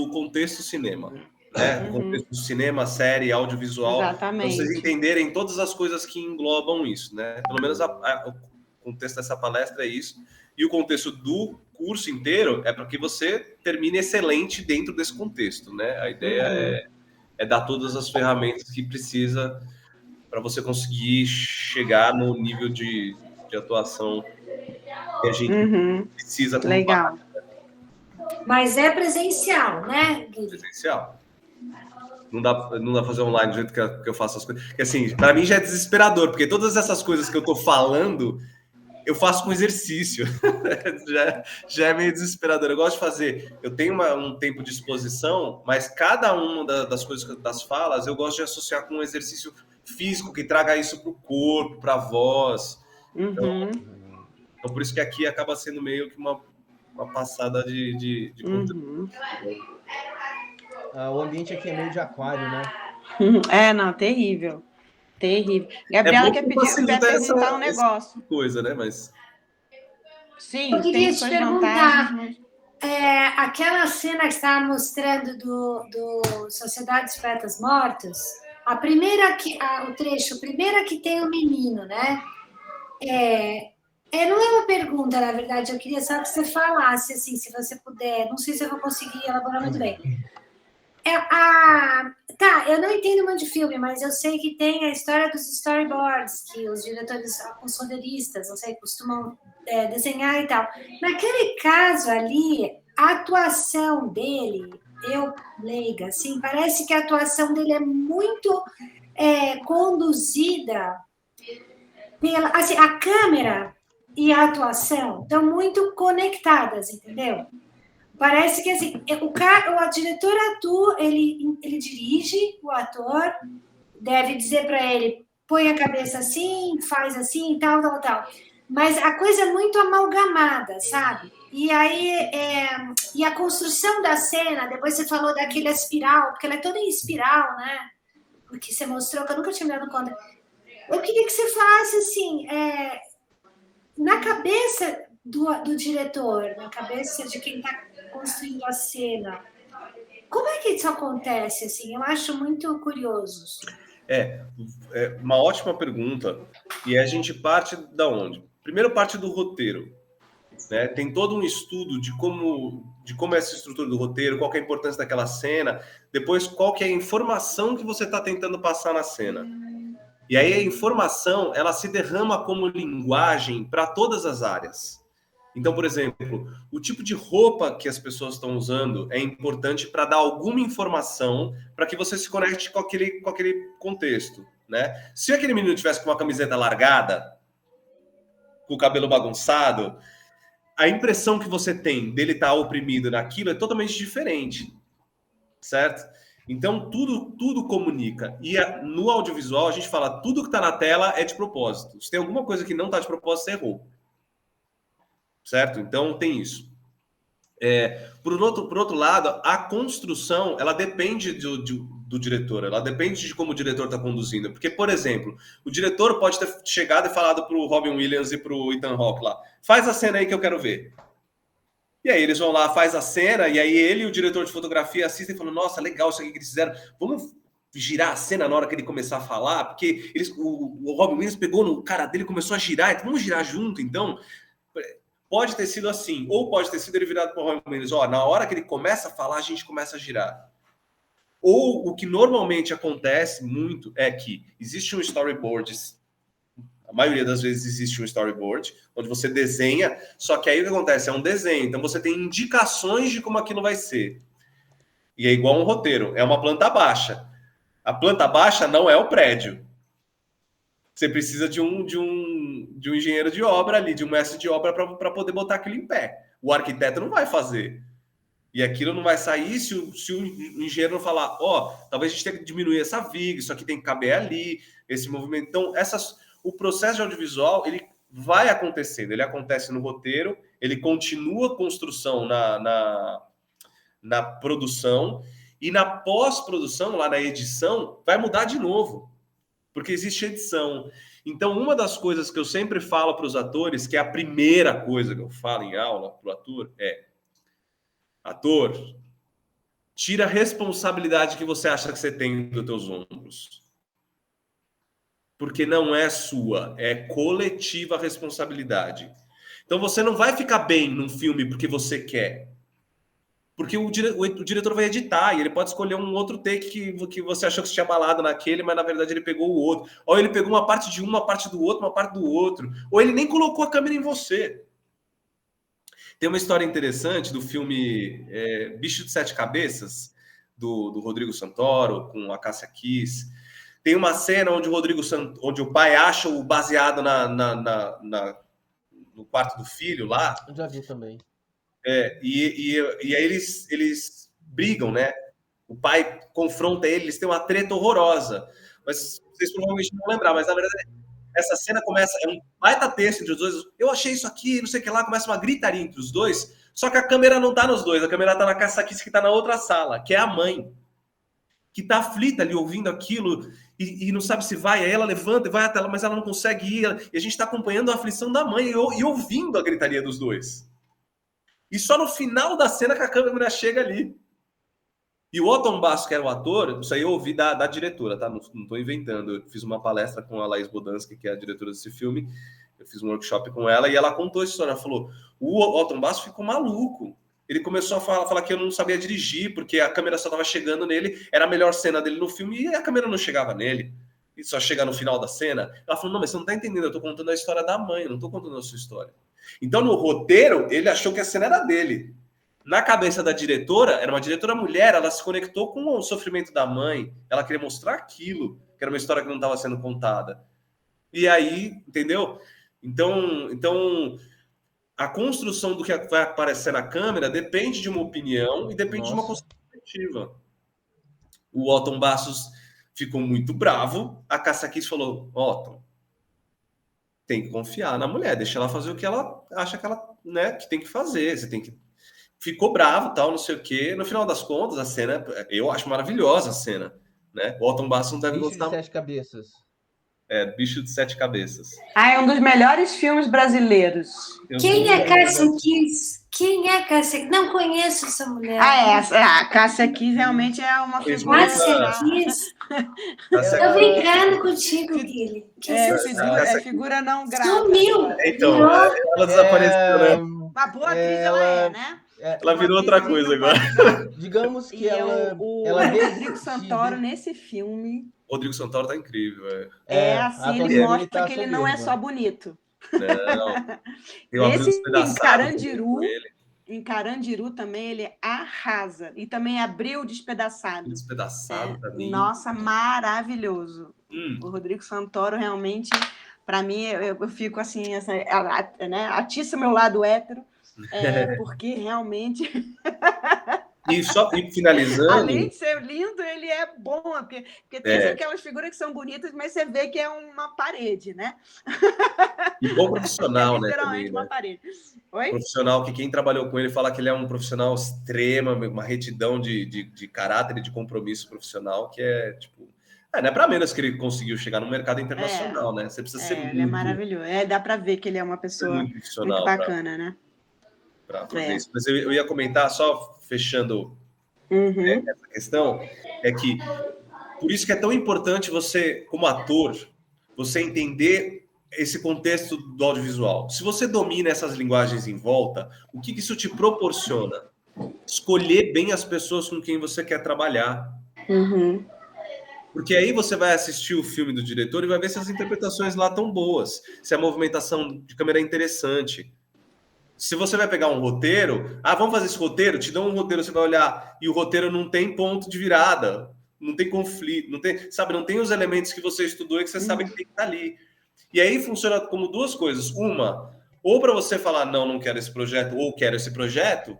contexto cinema. Né? O contexto do cinema, série, audiovisual. Exatamente. Para vocês entenderem todas as coisas que englobam isso. Né? Pelo menos o contexto dessa palestra é isso. E o contexto do curso inteiro é para que você termine excelente dentro desse contexto. Né? A ideia é dar todas as ferramentas que precisa para você conseguir chegar no nível de atuação que a gente precisa. Legal. Mas é presencial, né, Guilherme? Presencial. Não dá pra fazer online do jeito que eu faço as coisas. Porque, assim, para mim já é desesperador, porque todas essas coisas que eu tô falando, eu faço com exercício. já é meio desesperador. Eu gosto de fazer. Eu tenho um tempo de exposição, mas cada uma das coisas, das falas, eu gosto de associar com um exercício físico que traga isso para o corpo, para a voz. Então, por isso que aqui acaba sendo meio que uma passada de conteúdo. O ambiente aqui é meio de aquário, né? Não, terrível. Terrível. Gabriela quer perguntar um negócio. Coisa, né? Mas... Sim, eu queria te perguntar. Aquela cena que você estava mostrando do Sociedade dos Poetas Mortos, o trecho, primeira que tem o menino, né? Não é uma pergunta, na verdade, eu queria só que você falasse, assim, se você puder, não sei se eu vou conseguir elaborar muito bem. Eu não entendo muito de filme, mas eu sei que tem a história dos storyboards, que os diretores, os roteiristas, não sei, costumam desenhar e tal. Naquele caso ali, a atuação dele, eu leiga, assim, parece que a atuação dele é muito conduzida pela... Assim, a câmera e a atuação estão muito conectadas, entendeu? Parece que assim, o diretor atua, ele dirige o ator, deve dizer para ele, põe a cabeça assim, faz assim, tal. Mas a coisa é muito amalgamada, sabe? E aí, e a construção da cena, depois você falou daquele espiral, porque ela é toda em espiral, né? Porque você mostrou, que eu nunca tinha me dado conta. Eu queria que você falasse assim, na cabeça do diretor, na cabeça de quem está construindo a cena. Como é que isso acontece? Assim? Eu acho muito curioso. É uma ótima pergunta. E a gente parte da onde? Primeiro parte do roteiro. Né? Tem todo um estudo de como é essa estrutura do roteiro, qual que é a importância daquela cena, depois qual que é a informação que você está tentando passar na cena. E aí a informação, ela se derrama como linguagem para todas as áreas. Então, por exemplo, o tipo de roupa que as pessoas estão usando é importante para dar alguma informação para que você se conecte com aquele contexto, né? Se aquele menino tivesse com uma camiseta largada, com o cabelo bagunçado, a impressão que você tem dele estar oprimido naquilo é totalmente diferente, certo? Então, tudo comunica. E no audiovisual, a gente fala, tudo que está na tela é de propósito. Se tem alguma coisa que não está de propósito, você errou. certo? Então, tem isso. Por outro lado, a construção, ela depende do diretor, ela depende de como o diretor está conduzindo. Porque, por exemplo, o diretor pode ter chegado e falado para o Robin Williams e para o Ethan Hawke lá, faz a cena aí que eu quero ver. E aí eles vão lá, faz a cena, e aí ele e o diretor de fotografia assistem e falam, nossa, legal isso aqui que eles fizeram, vamos girar a cena na hora que ele começar a falar, porque o Robin Williams pegou no cara dele e começou a girar, então vamos girar junto, então... Pode ter sido assim, ou pode ter sido ele virado para o Robin Williams, na hora que ele começa a falar, a gente começa a girar. Ou o que normalmente acontece muito é que existe um storyboard, a maioria das vezes existe um storyboard, onde você desenha, só que aí o que acontece? É um desenho, então você tem indicações de como aquilo vai ser. E é igual um roteiro, é uma planta baixa. A planta baixa não é o prédio. Você precisa de um engenheiro de obra ali, de um mestre de obra para poder botar aquilo em pé. O arquiteto não vai fazer. E aquilo não vai sair se o engenheiro não falar, talvez a gente tenha que diminuir essa viga, isso aqui tem que caber ali, esse movimento. Então, o processo de audiovisual, ele vai acontecendo. Ele acontece no roteiro, ele continua a construção na produção, e na pós-produção, lá na edição, vai mudar de novo. Porque existe edição. Então, uma das coisas que eu sempre falo para os atores, que é a primeira coisa que eu falo em aula para o ator, é: ator, tira a responsabilidade que você acha que você tem dos teus ombros. Porque não é sua, é coletiva a responsabilidade. Então, você não vai ficar bem num filme porque você quer. Porque o diretor vai editar e ele pode escolher um outro take que você achou que você tinha balado naquele, mas na verdade ele pegou o outro. Ou ele pegou uma parte de um, uma parte do outro, uma parte do outro. Ou ele nem colocou a câmera em você. Tem uma história interessante do filme Bicho de Sete Cabeças, do Rodrigo Santoro, com a Cássia Kiss. Tem uma cena onde onde o pai acha o baseado no quarto do filho lá. Eu já vi também. E aí eles brigam, né? O pai confronta eles têm uma treta horrorosa. Mas vocês provavelmente não vão lembrar, mas na verdade essa cena começa, é um baita texto entre os dois. Eu achei isso aqui, não sei o que lá, começa uma gritaria entre os dois, só que a câmera não tá nos dois, a câmera tá na Cássia Kiss, que tá na outra sala, que é a mãe, que tá aflita ali ouvindo aquilo e não sabe se vai, aí ela levanta e vai até ela, mas ela não consegue ir, e a gente tá acompanhando a aflição da mãe e ouvindo a gritaria dos dois. E só no final da cena que a câmera chega ali. E o Otton Basso, que era o ator, isso aí eu ouvi da diretora, tá? Não estou inventando. Eu fiz uma palestra com a Laís Bodansky, que é a diretora desse filme. Eu fiz um workshop com ela e ela contou essa história. Ela falou, o Otton Basso ficou maluco. Ele começou a falar que eu não sabia dirigir, porque a câmera só estava chegando nele, era a melhor cena dele no filme e a câmera não chegava nele. E só chega no final da cena. Ela falou, não, mas você não está entendendo, eu estou contando a história da mãe, eu não estou contando a sua história. Então, no roteiro, ele achou que a cena era dele. Na cabeça da diretora, era uma diretora mulher, ela se conectou com o sofrimento da mãe, ela queria mostrar aquilo, que era uma história que não estava sendo contada. E aí, entendeu? Então, a construção do que vai aparecer na câmera depende de uma opinião e depende de uma construção coletiva. O Otton Bastos ficou muito bravo, a Cássia Kiss falou, Otton, tem que confiar na mulher, deixa ela fazer o que ela acha que ela, né, que tem que fazer. Você tem que... Ficou bravo, tal, não sei o quê. No final das contas, a cena, eu acho maravilhosa a cena, né? O Otton Bastos não deve gostar. Bicho de Sete Cabeças. Bicho de Sete Cabeças. É um dos melhores filmes brasileiros. Quem é Cássia Kiss? Quem é Cássia? Não conheço essa mulher. A Cássia Kiss realmente é uma figura. Cássia Kiss? Estou brincando contigo, Guilherme. Figura não grata. Sumiu. Então, ela desapareceu, né? Uma boa atriz ela é, né? Ela virou outra coisa agora. Digamos que ela o Rodrigo Santoro nesse filme. Rodrigo Santoro tá incrível. Assim, ele mostra que ele não é só bonito. Não. Esse em Carandiru também ele arrasa. E também Abril Despedaçado. Despedaçado também. Nossa, maravilhoso. O Rodrigo Santoro realmente, para mim, eu fico assim, né? Atiça meu lado hétero, porque realmente E finalizando... Além de ser lindo, ele é bom, porque tem aquelas figuras que são bonitas, mas você vê que é uma parede, né? E bom profissional, né? Literalmente Também, uma parede. Oi? Profissional, que quem trabalhou com ele fala que ele é um profissional extrema, uma retidão de caráter e de compromisso profissional, que é, tipo... não é para menos que ele conseguiu chegar no mercado internacional, né? Você precisa ser muito... Ele é maravilhoso. Dá para ver que ele é uma pessoa muito bacana, né? Para fazer isso. Mas eu ia comentar, só fechando essa questão, é que por isso que é tão importante você, como ator, você entender esse contexto do audiovisual. Se você domina essas linguagens em volta, o que isso te proporciona? Escolher bem as pessoas com quem você quer trabalhar. Porque aí você vai assistir o filme do diretor e vai ver se as interpretações lá estão boas, se a movimentação de câmera é interessante. Se você vai pegar um roteiro, vamos fazer esse roteiro, te dão um roteiro, você vai olhar, e o roteiro não tem ponto de virada, não tem conflito, não tem os elementos que você estudou e que você sabe que tem que estar ali. E aí funciona como duas coisas. Uma, ou para você falar, não quero esse projeto, ou quero esse projeto,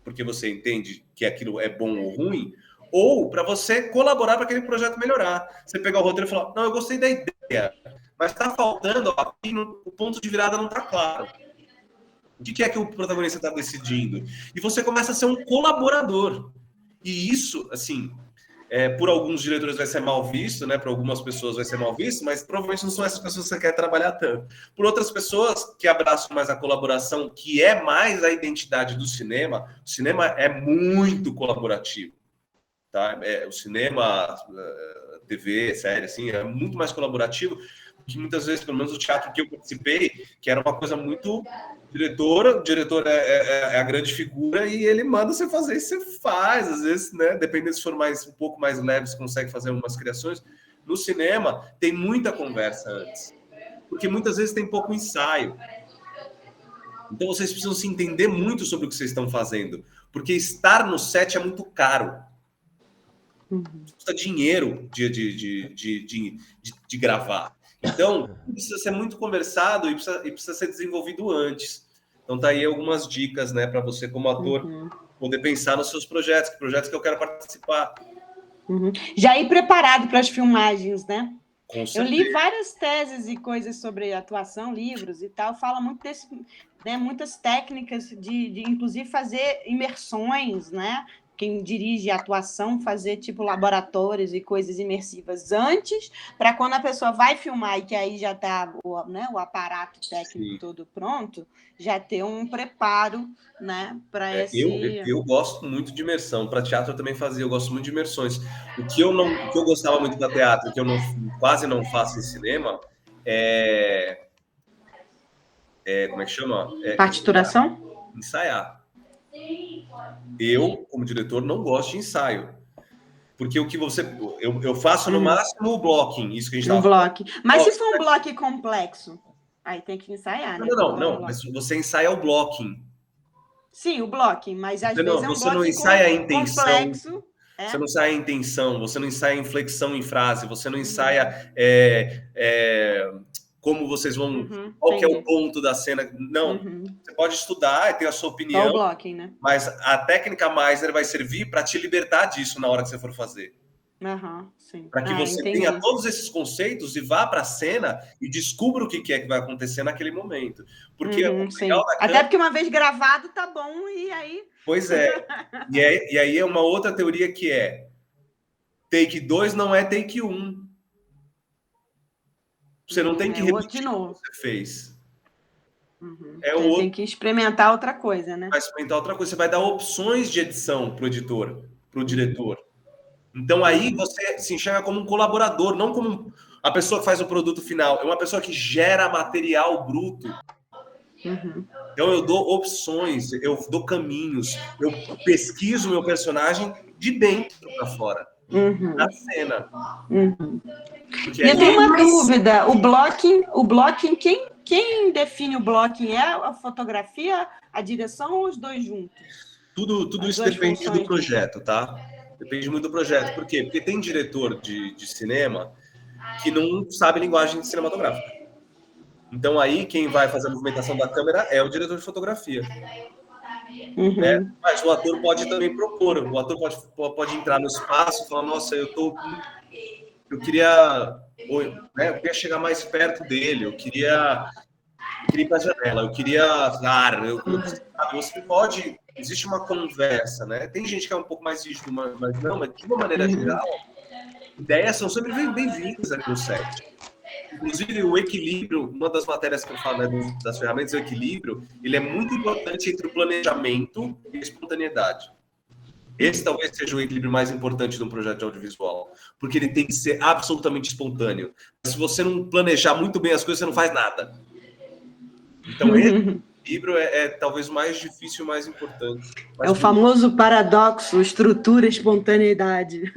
porque você entende que aquilo é bom ou ruim, ou para você colaborar para aquele projeto melhorar. Você pegar o roteiro e falar, não, eu gostei da ideia, mas está faltando, aqui o ponto de virada não está claro. O que é que o protagonista está decidindo? E você começa a ser um colaborador. E isso, assim, por alguns diretores vai ser mal visto, né? Para algumas pessoas vai ser mal visto, mas provavelmente não são essas pessoas que você quer trabalhar tanto. Por outras pessoas que abraçam mais a colaboração, que é mais a identidade do cinema, o cinema é muito colaborativo. Tá? O cinema, TV, série, assim, é muito mais colaborativo que muitas vezes, pelo menos o teatro que eu participei, que era uma coisa muito... O diretor é a grande figura e ele manda você fazer e você faz. Às vezes, né, dependendo se for um pouco mais leve, você consegue fazer umas criações. No cinema, tem muita conversa antes. Porque muitas vezes tem pouco ensaio. Então, vocês precisam se entender muito sobre o que vocês estão fazendo. Porque estar no set é muito caro. Custa dinheiro de gravar. Então, precisa ser muito conversado e precisa ser desenvolvido antes. Então, tá aí algumas dicas, né, para você, como ator, poder pensar nos seus projetos, que projetos que eu quero participar. Já ir preparado para as filmagens, né? Com certeza. Eu li várias teses e coisas sobre atuação, livros e tal, fala muito desse, né, muitas técnicas de inclusive fazer imersões, né? Quem dirige a atuação, fazer tipo laboratórios e coisas imersivas antes, para quando a pessoa vai filmar e que aí já está o aparato técnico todo pronto, já ter um preparo, né, para esse... Eu gosto muito de imersão. Para teatro eu também fazia, eu gosto muito de imersões. O que eu gostava muito da teatro, que eu quase não faço em cinema, como é que chama? Partituração? Ensaiar. Eu, como diretor, não gosto de ensaio. Porque o que eu faço no máximo o blocking, isso que a gente estava falando. Mas se for um bloco complexo, aí tem que ensaiar, né? Não, mas você ensaia o blocking. Sim, o blocking, mas às vezes é um você não ensaia a intenção, complexo. Você não ensaia a intenção, você não ensaia a inflexão em frase, você não ensaia como vocês vão... qual que é o ponto da cena. Não, você pode estudar, ter a sua opinião, o blocking, né? Mas a técnica Meisner vai servir para te libertar disso na hora que você for fazer. Para que você tenha todos esses conceitos e vá para a cena e descubra o que é que vai acontecer naquele momento. Porque o legal da Até porque uma vez gravado tá bom e aí... Pois é. E aí é uma outra teoria que é take 2 não é take 1. Você não tem que repetir o que você fez. Tem que experimentar outra coisa, né? Vai experimentar outra coisa. Você vai dar opções de edição para o editor, para o diretor. Então, aí você se enxerga como um colaborador, não como a pessoa que faz o produto final. É uma pessoa que gera material bruto. Então, eu dou opções, eu dou caminhos, eu pesquiso o meu personagem de dentro para fora. Na cena. E eu tenho uma dúvida. O blocking, quem define o blocking é a fotografia, a direção ou os dois juntos? Tudo isso depende do projeto, tá? Depende muito do projeto. Por quê? Porque tem diretor de cinema que não sabe linguagem cinematográfica. Então, aí, quem vai fazer a movimentação da câmera é o diretor de fotografia. Né? Mas o ator pode também propor, o ator pode entrar no espaço e falar, nossa, eu queria, né, eu queria chegar mais perto dele, eu queria ir para a janela, eu queria ar, você pode, existe uma conversa, né? Tem gente que é um pouco mais rígido, mas não, mas de uma maneira geral, ideias são sempre bem-vindas aqui no set. Inclusive, o equilíbrio, uma das matérias que eu falo, né, das ferramentas, o equilíbrio, ele é muito importante entre o planejamento e a espontaneidade. Esse talvez seja o equilíbrio mais importante de um projeto de audiovisual, porque ele tem que ser absolutamente espontâneo. Se você não planejar muito bem as coisas, você não faz nada. Então, esse equilíbrio é talvez o mais difícil e mais importante. É o famoso paradoxo, estrutura, espontaneidade.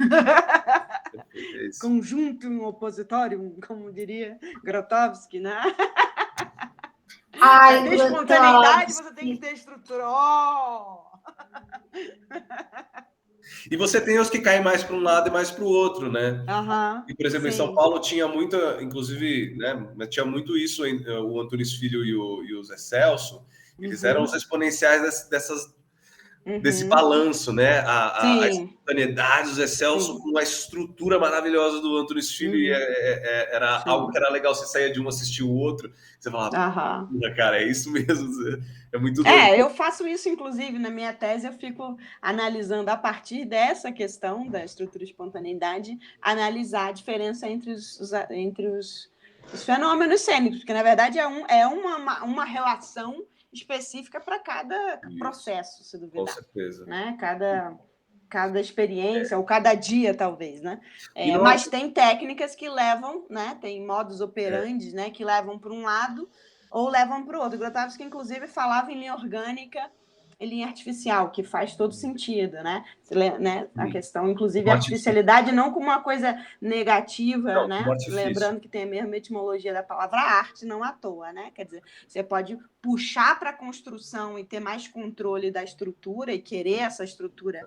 Conjunto opositório, como diria Grotowski, né? Ai, para ter espontaneidade, você tem que ter estrutura. E você tem os que caem mais para um lado e mais para o outro, né? E, por exemplo, sim, em São Paulo tinha muita, inclusive, né, tinha muito isso, o Antunes Filho e o Zé Celso, eles eram os exponenciais desse balanço, né? A espontaneidade do Zé Celso com a estrutura maravilhosa do Antunes Filho, e era algo que era legal, você saía de um, assistia o outro, você falava, cara, é isso mesmo, é muito doido. Eu faço isso, inclusive, na minha tese, eu fico analisando, a partir dessa questão da estrutura e espontaneidade, analisar a diferença entre os fenômenos cênicos, porque, na verdade, é uma relação específica para cada processo, se duvidar. Com certeza. Né? Cada experiência, ou cada dia, talvez, né? Mas tem técnicas que levam, né? Tem modus operandi, né? Que levam para um lado ou levam para o outro. Grotowski, inclusive, falava em linha orgânica e linha artificial, que faz todo sentido, né? A questão, inclusive, a artificialidade não como uma coisa negativa, não, né? Lembrando que tem a mesma etimologia da palavra arte, não à toa, né? Quer dizer, você pode puxar para a construção e ter mais controle da estrutura e querer essa estrutura,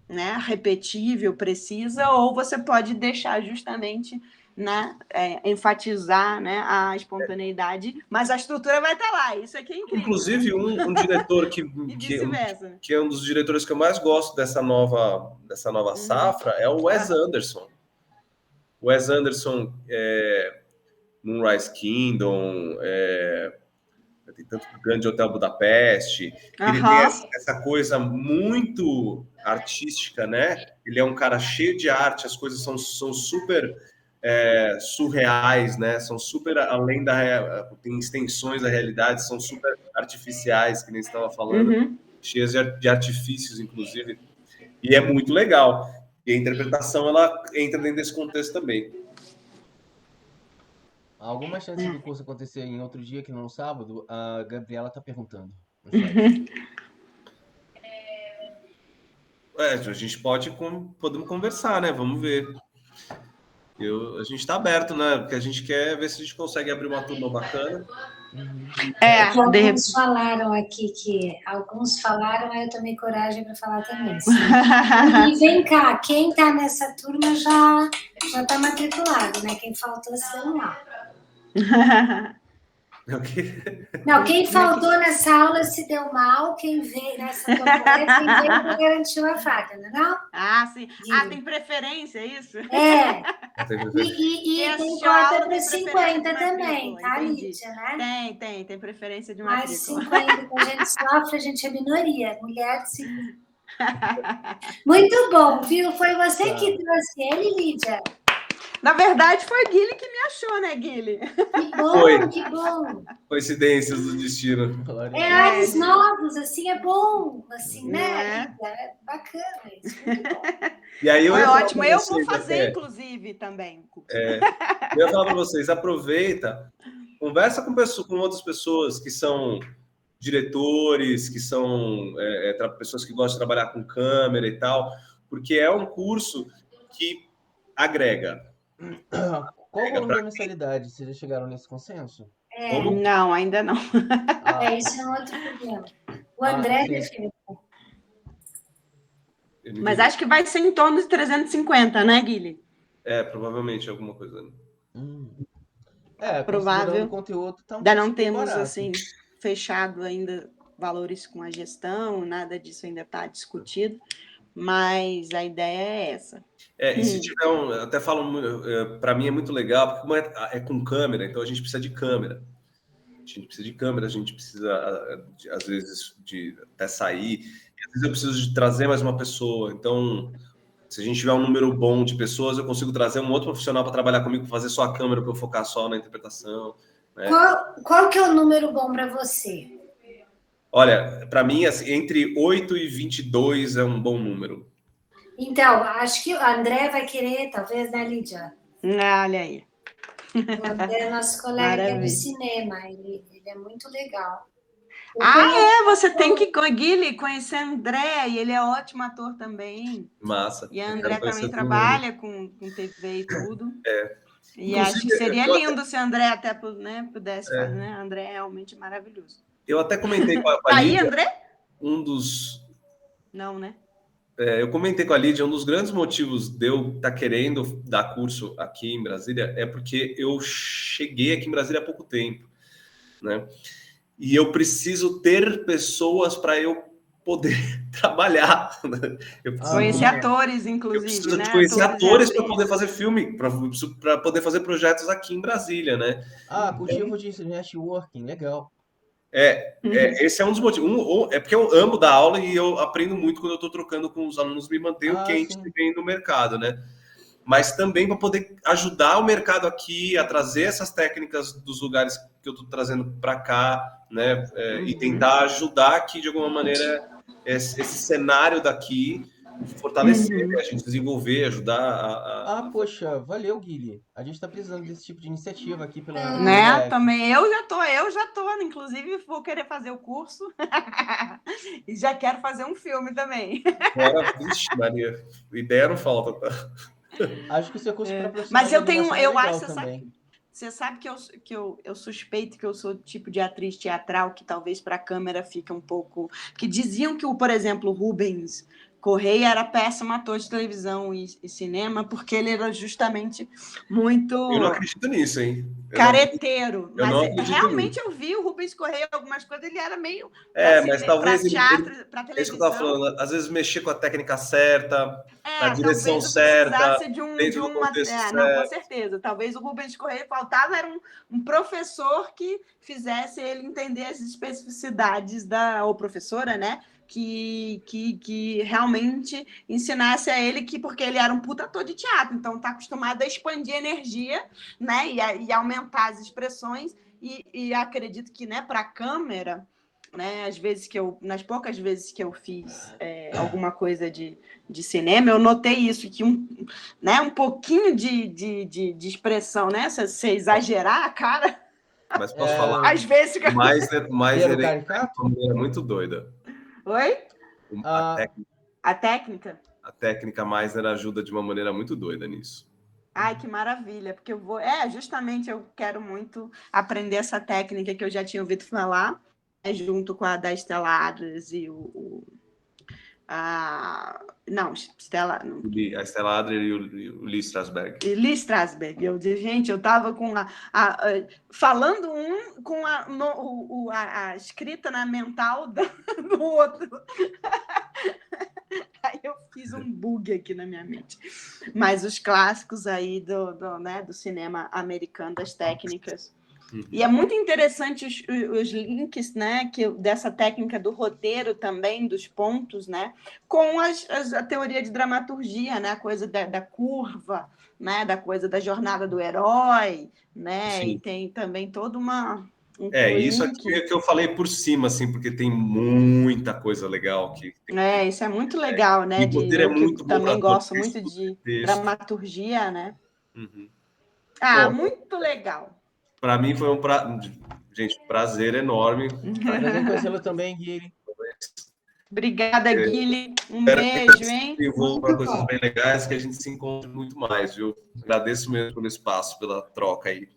né, repetível, precisa, ou você pode deixar justamente, né, enfatizar, né, a espontaneidade, mas a estrutura vai estar lá, isso aqui é incrível. Inclusive, um diretor que é um dos diretores que eu mais gosto dessa nova safra é o Wes Anderson. O Wes Anderson, Moonrise Kingdom, tem tanto o Grande Hotel Budapeste, ele tem essa coisa muito artística, né? Ele é um cara cheio de arte, as coisas são super surreais, né? São super além tem extensões da realidade, são super artificiais, que nem você estava falando, cheias de artifícios, inclusive, e é muito legal. E a interpretação, ela entra dentro desse contexto também. Alguma chance do curso acontecer em outro dia que não no sábado? A Gabriela está perguntando. A gente podemos conversar, né? Vamos ver. A gente está aberto, né? Porque a gente quer ver se a gente consegue abrir uma turma bacana. Alguns falaram aqui alguns falaram, aí eu tomei coragem para falar também. E vem cá, quem está nessa turma já está matriculado, né? Quem faltou se deu mal. Não, quem faltou nessa aula se deu mal, quem veio nessa turma, quem veio não garantiu a vaga, não? Sim. Tem preferência, é isso? E tem cota para 50 também, tá, Lídia, né? Tem preferência de matrícula. Mais 50 que a gente sofre, a gente é minoria, mulher de 50. Muito bom, viu? Foi você que trouxe ele, Lídia? Na verdade, foi Guile que me achou, né, Guile? Que bom. Coincidências do destino. Ares novos, assim, é bom. Assim, né? É bacana isso. E aí foi ótimo. Eu vou fazer, inclusive, também. Eu ia falar para vocês, aproveita, conversa com outras pessoas que são diretores, que são pessoas que gostam de trabalhar com câmera e tal, porque é um curso que agrega. Qual o volume da mensalidade? Vocês já chegaram nesse consenso? Não, ainda não. Isso é um outro problema. O André definiu. Mas acho que vai ser em torno de 350, né, Guilherme? Provavelmente alguma coisa. Provável. O conteúdo ainda não temos, assim, fechado ainda valores com a gestão, nada disso ainda está discutido, mas a ideia é essa. E se tiver até falo, para mim é muito legal, porque como é com câmera, então a gente precisa de câmera. A gente precisa, às vezes, de até sair, e às vezes eu preciso de trazer mais uma pessoa. Então, se a gente tiver um número bom de pessoas, eu consigo trazer um outro profissional para trabalhar comigo, fazer só a câmera, para eu focar só na interpretação. Né? Qual que é o número bom para você? Olha, para mim, assim, entre 8 e 22 é um bom número. Então, acho que o André vai querer, talvez, né, Lídia? Olha aí. O André é nosso colega do cinema, ele é muito legal. Você tem que, Guilherme, conhecer André, e ele é ótimo ator também. Massa. E a André também trabalha com TV e tudo. E inclusive, acho que seria lindo se a André até pudesse fazer, né? A André é realmente maravilhoso. Eu até comentei com a Lídia. Tá aí, André? Não, né? Eu comentei com a Lídia, um dos grandes motivos de eu estar querendo dar curso aqui em Brasília é porque eu cheguei aqui em Brasília há pouco tempo, né? E eu preciso ter pessoas para eu poder trabalhar. Né? Conhecer atores, inclusive. Eu preciso né? conhecer atores para poder fazer filme, para poder fazer projetos aqui em Brasília, né? Cultivo de networking, legal. Esse é um dos motivos. É porque eu amo dar aula e eu aprendo muito quando eu estou trocando com os alunos, me mantenho quente também no mercado, né? Mas também para poder ajudar o mercado aqui a trazer essas técnicas dos lugares que eu estou trazendo para cá, né? E tentar ajudar aqui de alguma maneira esse cenário daqui, fortalecer, a gente desenvolver, ajudar Poxa, valeu, Guilherme. A gente está precisando desse tipo de iniciativa aqui pela né? Também eu já tô, inclusive vou querer fazer o curso e já quero fazer um filme também. Agora, vixe, Maria, ideia não falta, tá? Acho que o seu curso para profissional Mas eu acho, você sabe que eu suspeito que eu sou o tipo de atriz teatral que talvez para a câmera fica um pouco... Porque diziam que, por exemplo, o Rubens Correia era péssimo ator de televisão e cinema, porque ele era justamente muito... Eu não acredito nisso, hein? Careteiro. Mas realmente eu vi o Rubens Correia, algumas coisas, ele era meio... mas talvez para teatro, para televisão. É isso que eu estava falando. Às vezes mexer com a técnica certa, a direção certa, dentro do contexto certo. Não, com certeza. Talvez o Rubens Correia faltava era um professor que fizesse ele entender as especificidades ou professora, né? Que realmente ensinasse a ele porque ele era um puta ator de teatro, então está acostumado a expandir a energia, né? E aumentar as expressões, e acredito que, né, para a câmera, né, nas poucas vezes que eu fiz alguma coisa de cinema, eu notei isso, que um pouquinho de expressão, né? Se você exagerar a cara... Mas posso falar? Às vezes fica... mais é muito doida. Oi? A técnica. A técnica? A técnica Meisner ajuda de uma maneira muito doida nisso. Ai, que maravilha, porque justamente eu quero muito aprender essa técnica que eu já tinha ouvido falar, junto com a da Stella Adler e a Stella Adler e o Lee Strasberg. E Lee Strasberg. Eu estava com falando com a escrita na mental do outro. Aí eu fiz um bug aqui na minha mente. Mas os clássicos aí do cinema americano, das técnicas. E é muito interessante os links, né, dessa técnica do roteiro também, dos pontos, né, com a teoria de dramaturgia, né, a coisa da curva, né, da coisa da jornada do herói, né, Sim. E tem também toda isso aqui é que eu falei por cima, assim, porque tem muita coisa legal que... isso é muito legal, né? E o roteiro é muito bom. Também gosto muito de dramaturgia, né? Muito legal. Para mim foi prazer enorme. Prazer conhecê-lo também, Guilherme. Obrigada, Guilherme. Um beijo, hein? Para coisas bem legais, que a gente se encontre muito mais, viu? Agradeço mesmo pelo espaço, pela troca aí.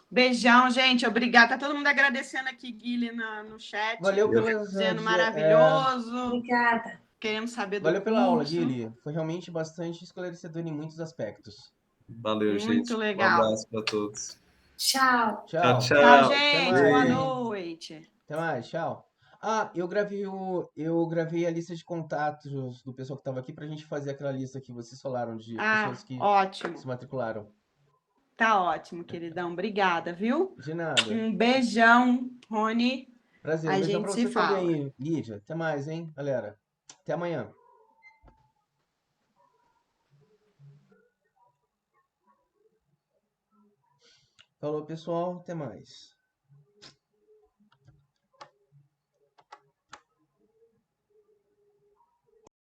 Beijão, gente. Obrigada. Tá todo mundo agradecendo aqui, Guilherme, no chat. Valeu pelas... Dizendo maravilhoso. Obrigada. Queremos saber do Valeu pela curso. aula, Guilherme. Foi realmente bastante esclarecedor em muitos aspectos. Valeu, gente. Muito legal. Um abraço para todos. Tchau. Tchau, gente. Boa noite. Até mais, tchau. Eu gravei a lista de contatos do pessoal que estava aqui pra gente fazer aquela lista que vocês falaram de pessoas que ótimo. se matricularam. Tá ótimo, queridão. Obrigada, viu? De nada. Um beijão, Rony. Prazer, A um beijão gente pra se você fala. também, Lídia. Até mais, hein, galera. Até amanhã. Falou, pessoal. Até mais.